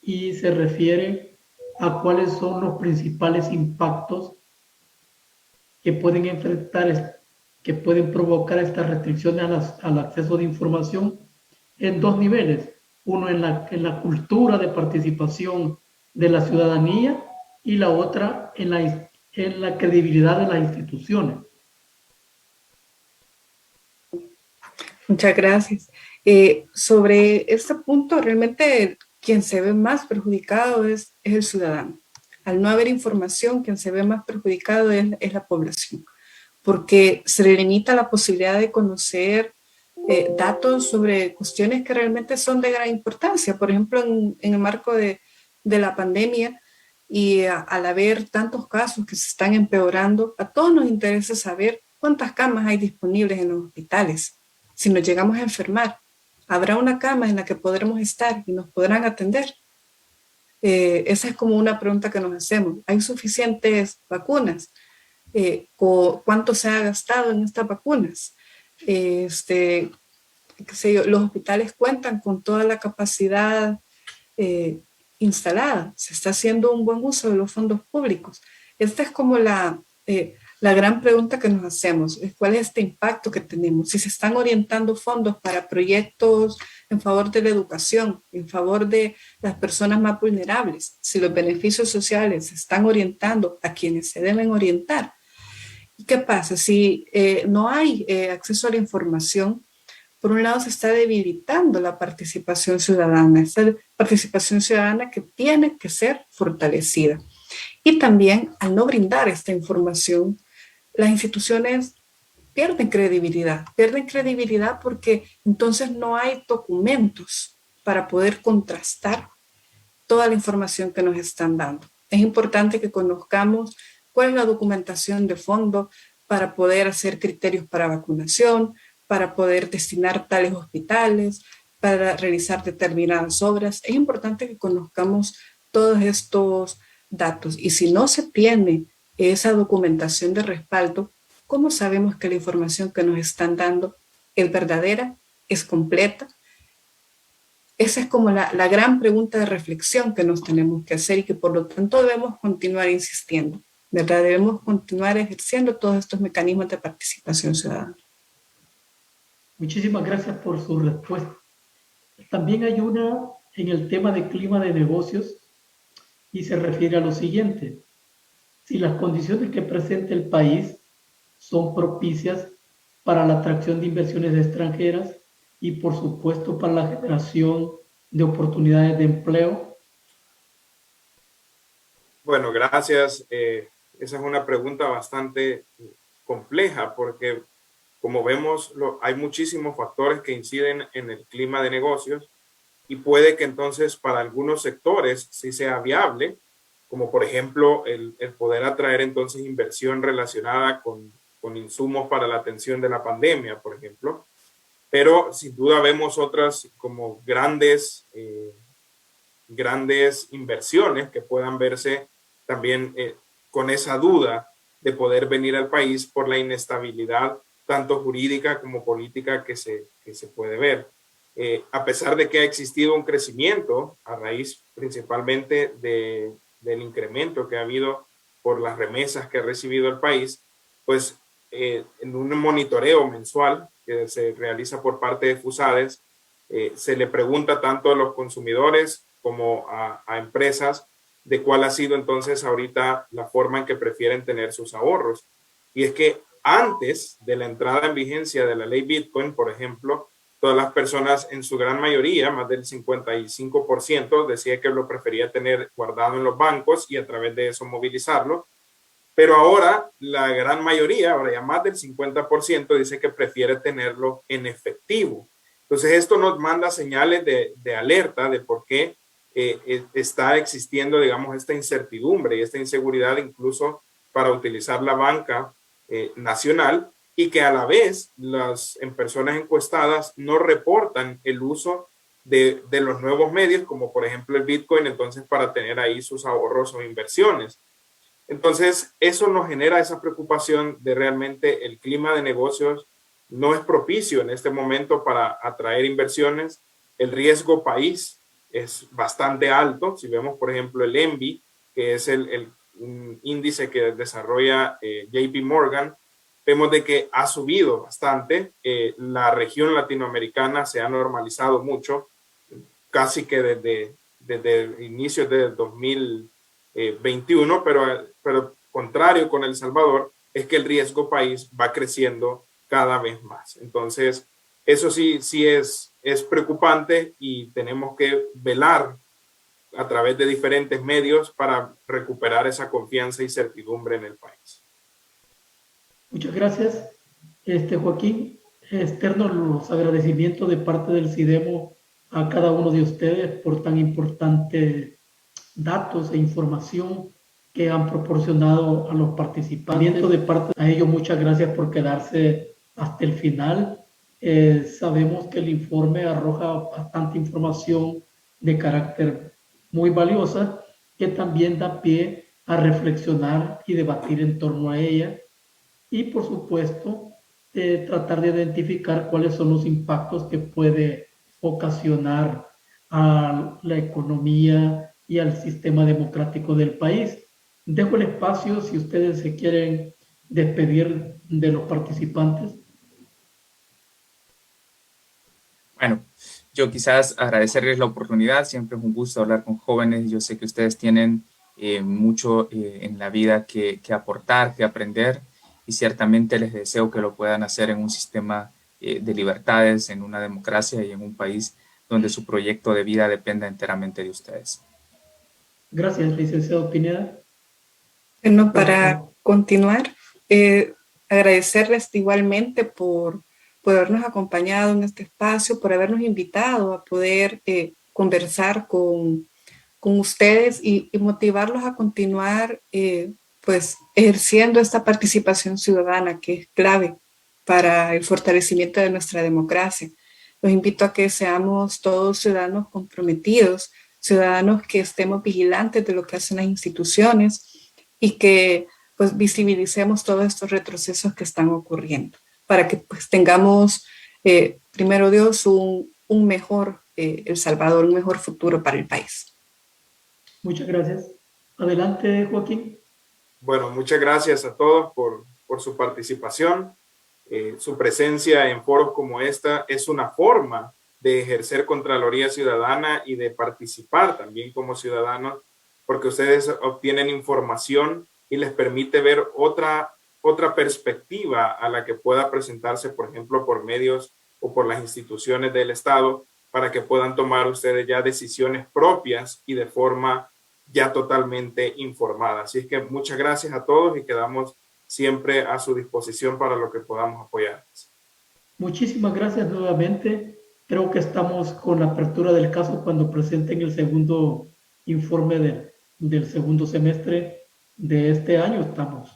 y se refiere a cuáles son los principales impactos que pueden enfrentar, que pueden provocar estas restricciones al acceso de información en dos niveles. Uno en la cultura de participación de la ciudadanía y la otra en la credibilidad de las instituciones. Muchas gracias. Sobre este punto, realmente quien se ve más perjudicado es el ciudadano. Al no haber información, quien se ve más perjudicado es la población, porque se le limita la posibilidad de conocer datos sobre cuestiones que realmente son de gran importancia. Por ejemplo, en el marco de la pandemia y al haber tantos casos que se están empeorando, a todos nos interesa saber cuántas camas hay disponibles en los hospitales. Si nos llegamos a enfermar, ¿habrá una cama en la que podremos estar y nos podrán atender? Esa es como una pregunta que nos hacemos. ¿Hay suficientes vacunas? ¿Cuánto se ha gastado en estas vacunas? Qué sé yo, los hospitales cuentan con toda la capacidad instalada. Se está haciendo un buen uso de los fondos públicos. Esta es como la gran pregunta que nos hacemos. ¿Cuál es este impacto que tenemos? Si se están orientando fondos para proyectos en favor de la educación, en favor de las personas más vulnerables, si los beneficios sociales se están orientando a quienes se deben orientar. ¿Y qué pasa? Si no hay acceso a la información, por un lado se está debilitando la participación ciudadana, esta participación ciudadana que tiene que ser fortalecida. Y también, al no brindar esta información, las instituciones pierden credibilidad porque entonces no hay documentos para poder contrastar toda la información que nos están dando. Es importante que conozcamos cuál es la documentación de fondo para poder hacer criterios para vacunación, para poder destinar tales hospitales, para realizar determinadas obras. Es importante que conozcamos todos estos datos. Y si no se tiene esa documentación de respaldo, ¿cómo sabemos que la información que nos están dando es verdadera, es completa? Esa es como la gran pregunta de reflexión que nos tenemos que hacer y que por lo tanto debemos continuar insistiendo, ¿verdad? Debemos continuar ejerciendo todos estos mecanismos de participación ciudadana. Muchísimas gracias por su respuesta. También hay una en el tema de clima de negocios y se refiere a lo siguiente. Si las condiciones que presenta el país son propicias para la atracción de inversiones extranjeras y por supuesto para la generación de oportunidades de empleo. Bueno, gracias. Esa es una pregunta bastante compleja porque, como vemos, hay muchísimos factores que inciden en el clima de negocios y puede que entonces para algunos sectores sí sea viable, como por ejemplo el poder atraer entonces inversión relacionada con insumos para la atención de la pandemia, por ejemplo. Pero sin duda vemos otras como grandes inversiones que puedan verse también con esa duda de poder venir al país por la inestabilidad tanto jurídica como política que se puede ver. A pesar de que ha existido un crecimiento a raíz principalmente del incremento que ha habido por las remesas que ha recibido el país, pues en un monitoreo mensual que se realiza por parte de FUSADES, se le pregunta tanto a los consumidores como a empresas de cuál ha sido entonces ahorita la forma en que prefieren tener sus ahorros. Y es que antes de la entrada en vigencia de la ley Bitcoin, por ejemplo, todas las personas, en su gran mayoría, más del 55%, decía que lo prefería tener guardado en los bancos y a través de eso movilizarlo. Pero ahora la gran mayoría, ahora ya más del 50%, dice que prefiere tenerlo en efectivo. Entonces esto nos manda señales de alerta de por qué está existiendo, digamos, esta incertidumbre y esta inseguridad incluso para utilizar la banca nacional, y que a la vez las personas encuestadas no reportan el uso de los nuevos medios, como por ejemplo el Bitcoin, entonces para tener ahí sus ahorros o inversiones. Entonces, eso nos genera esa preocupación de realmente el clima de negocios no es propicio en este momento para atraer inversiones. El riesgo país es bastante alto. Si vemos, por ejemplo, el ENVI, que es un índice que desarrolla JP Morgan, vemos de que ha subido bastante. La región latinoamericana se ha normalizado mucho, casi que desde inicios del 2021, pero contrario con El Salvador, es que el riesgo país va creciendo cada vez más. Entonces, eso sí es preocupante y tenemos que velar a través de diferentes medios para recuperar esa confianza y certidumbre en el país. Muchas gracias, Joaquín. Externo los agradecimientos de parte del CIDEMO a cada uno de ustedes por tan importantes datos e información que han proporcionado a los participantes. De parte a ellos, muchas gracias por quedarse hasta el final. Sabemos que el informe arroja bastante información de carácter muy valiosa que también da pie a reflexionar y debatir en torno a ella y, por supuesto, tratar de identificar cuáles son los impactos que puede ocasionar a la economía y al sistema democrático del país. Dejo el espacio si ustedes se quieren despedir de los participantes. Bueno, yo quizás agradecerles la oportunidad. Siempre es un gusto hablar con jóvenes. Yo sé que ustedes tienen mucho en la vida que aportar, que aprender, y ciertamente les deseo que lo puedan hacer en un sistema de libertades, en una democracia y en un país donde su proyecto de vida dependa enteramente de ustedes. Gracias, licenciado Pineda. Bueno, para continuar, agradecerles igualmente por habernos acompañado en este espacio, por habernos invitado a poder conversar con ustedes y motivarlos a continuar pues ejerciendo esta participación ciudadana que es clave para el fortalecimiento de nuestra democracia. Los invito a que seamos todos ciudadanos comprometidos, ciudadanos que estemos vigilantes de lo que hacen las instituciones y que pues visibilicemos todos estos retrocesos que están ocurriendo para que pues tengamos, primero Dios, un mejor El Salvador, un mejor futuro para el país. Muchas gracias. Adelante, Joaquín. Bueno, muchas gracias a todos por su participación. Su presencia en foros como esta es una forma de ejercer Contraloría Ciudadana y de participar también como ciudadanos, porque ustedes obtienen información y les permite ver otra perspectiva a la que pueda presentarse, por ejemplo, por medios o por las instituciones del Estado, para que puedan tomar ustedes ya decisiones propias y de forma ya totalmente informada. Así es que muchas gracias a todos y quedamos siempre a su disposición para lo que podamos apoyarles. Muchísimas gracias nuevamente. Creo que estamos con la apertura del caso cuando presenten el segundo informe del segundo semestre de este año. Estamos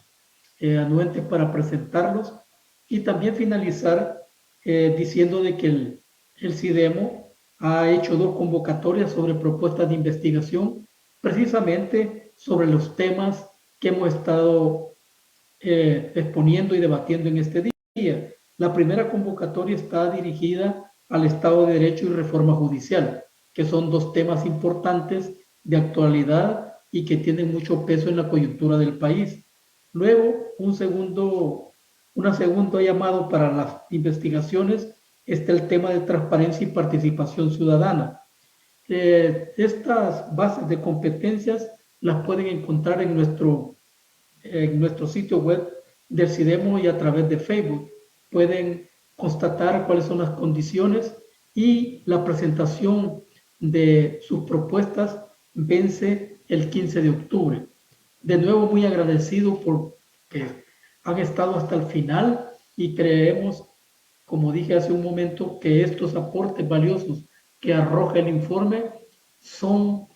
anuentes para presentarlos y también finalizar diciendo de que el CIDEMO ha hecho 2 convocatorias sobre propuestas de investigación precisamente sobre los temas que hemos estado exponiendo y debatiendo en este día. La primera convocatoria está dirigida al Estado de Derecho y reforma judicial, que son dos temas importantes de actualidad y que tienen mucho peso en la coyuntura del país. Luego, una segunda llamado para las investigaciones está el tema de transparencia y participación ciudadana. Estas bases de competencias las pueden encontrar en nuestro sitio web del CIDEMO y a través de Facebook. Pueden constatar cuáles son las condiciones y la presentación de sus propuestas vence el 15 de octubre. De nuevo, muy agradecido por que han estado hasta el final y creemos, como dije hace un momento, que estos aportes valiosos que arroja el informe son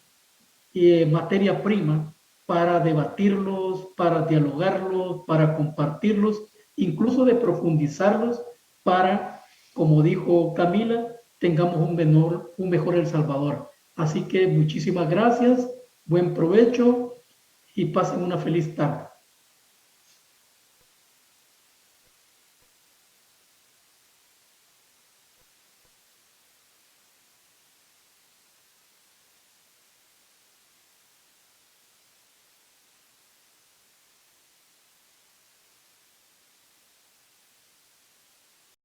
materia prima para debatirlos, para dialogarlos, para compartirlos, incluso de profundizarlos para, como dijo Camila, tengamos un mejor El Salvador. Así que muchísimas gracias, buen provecho y pasen una feliz tarde.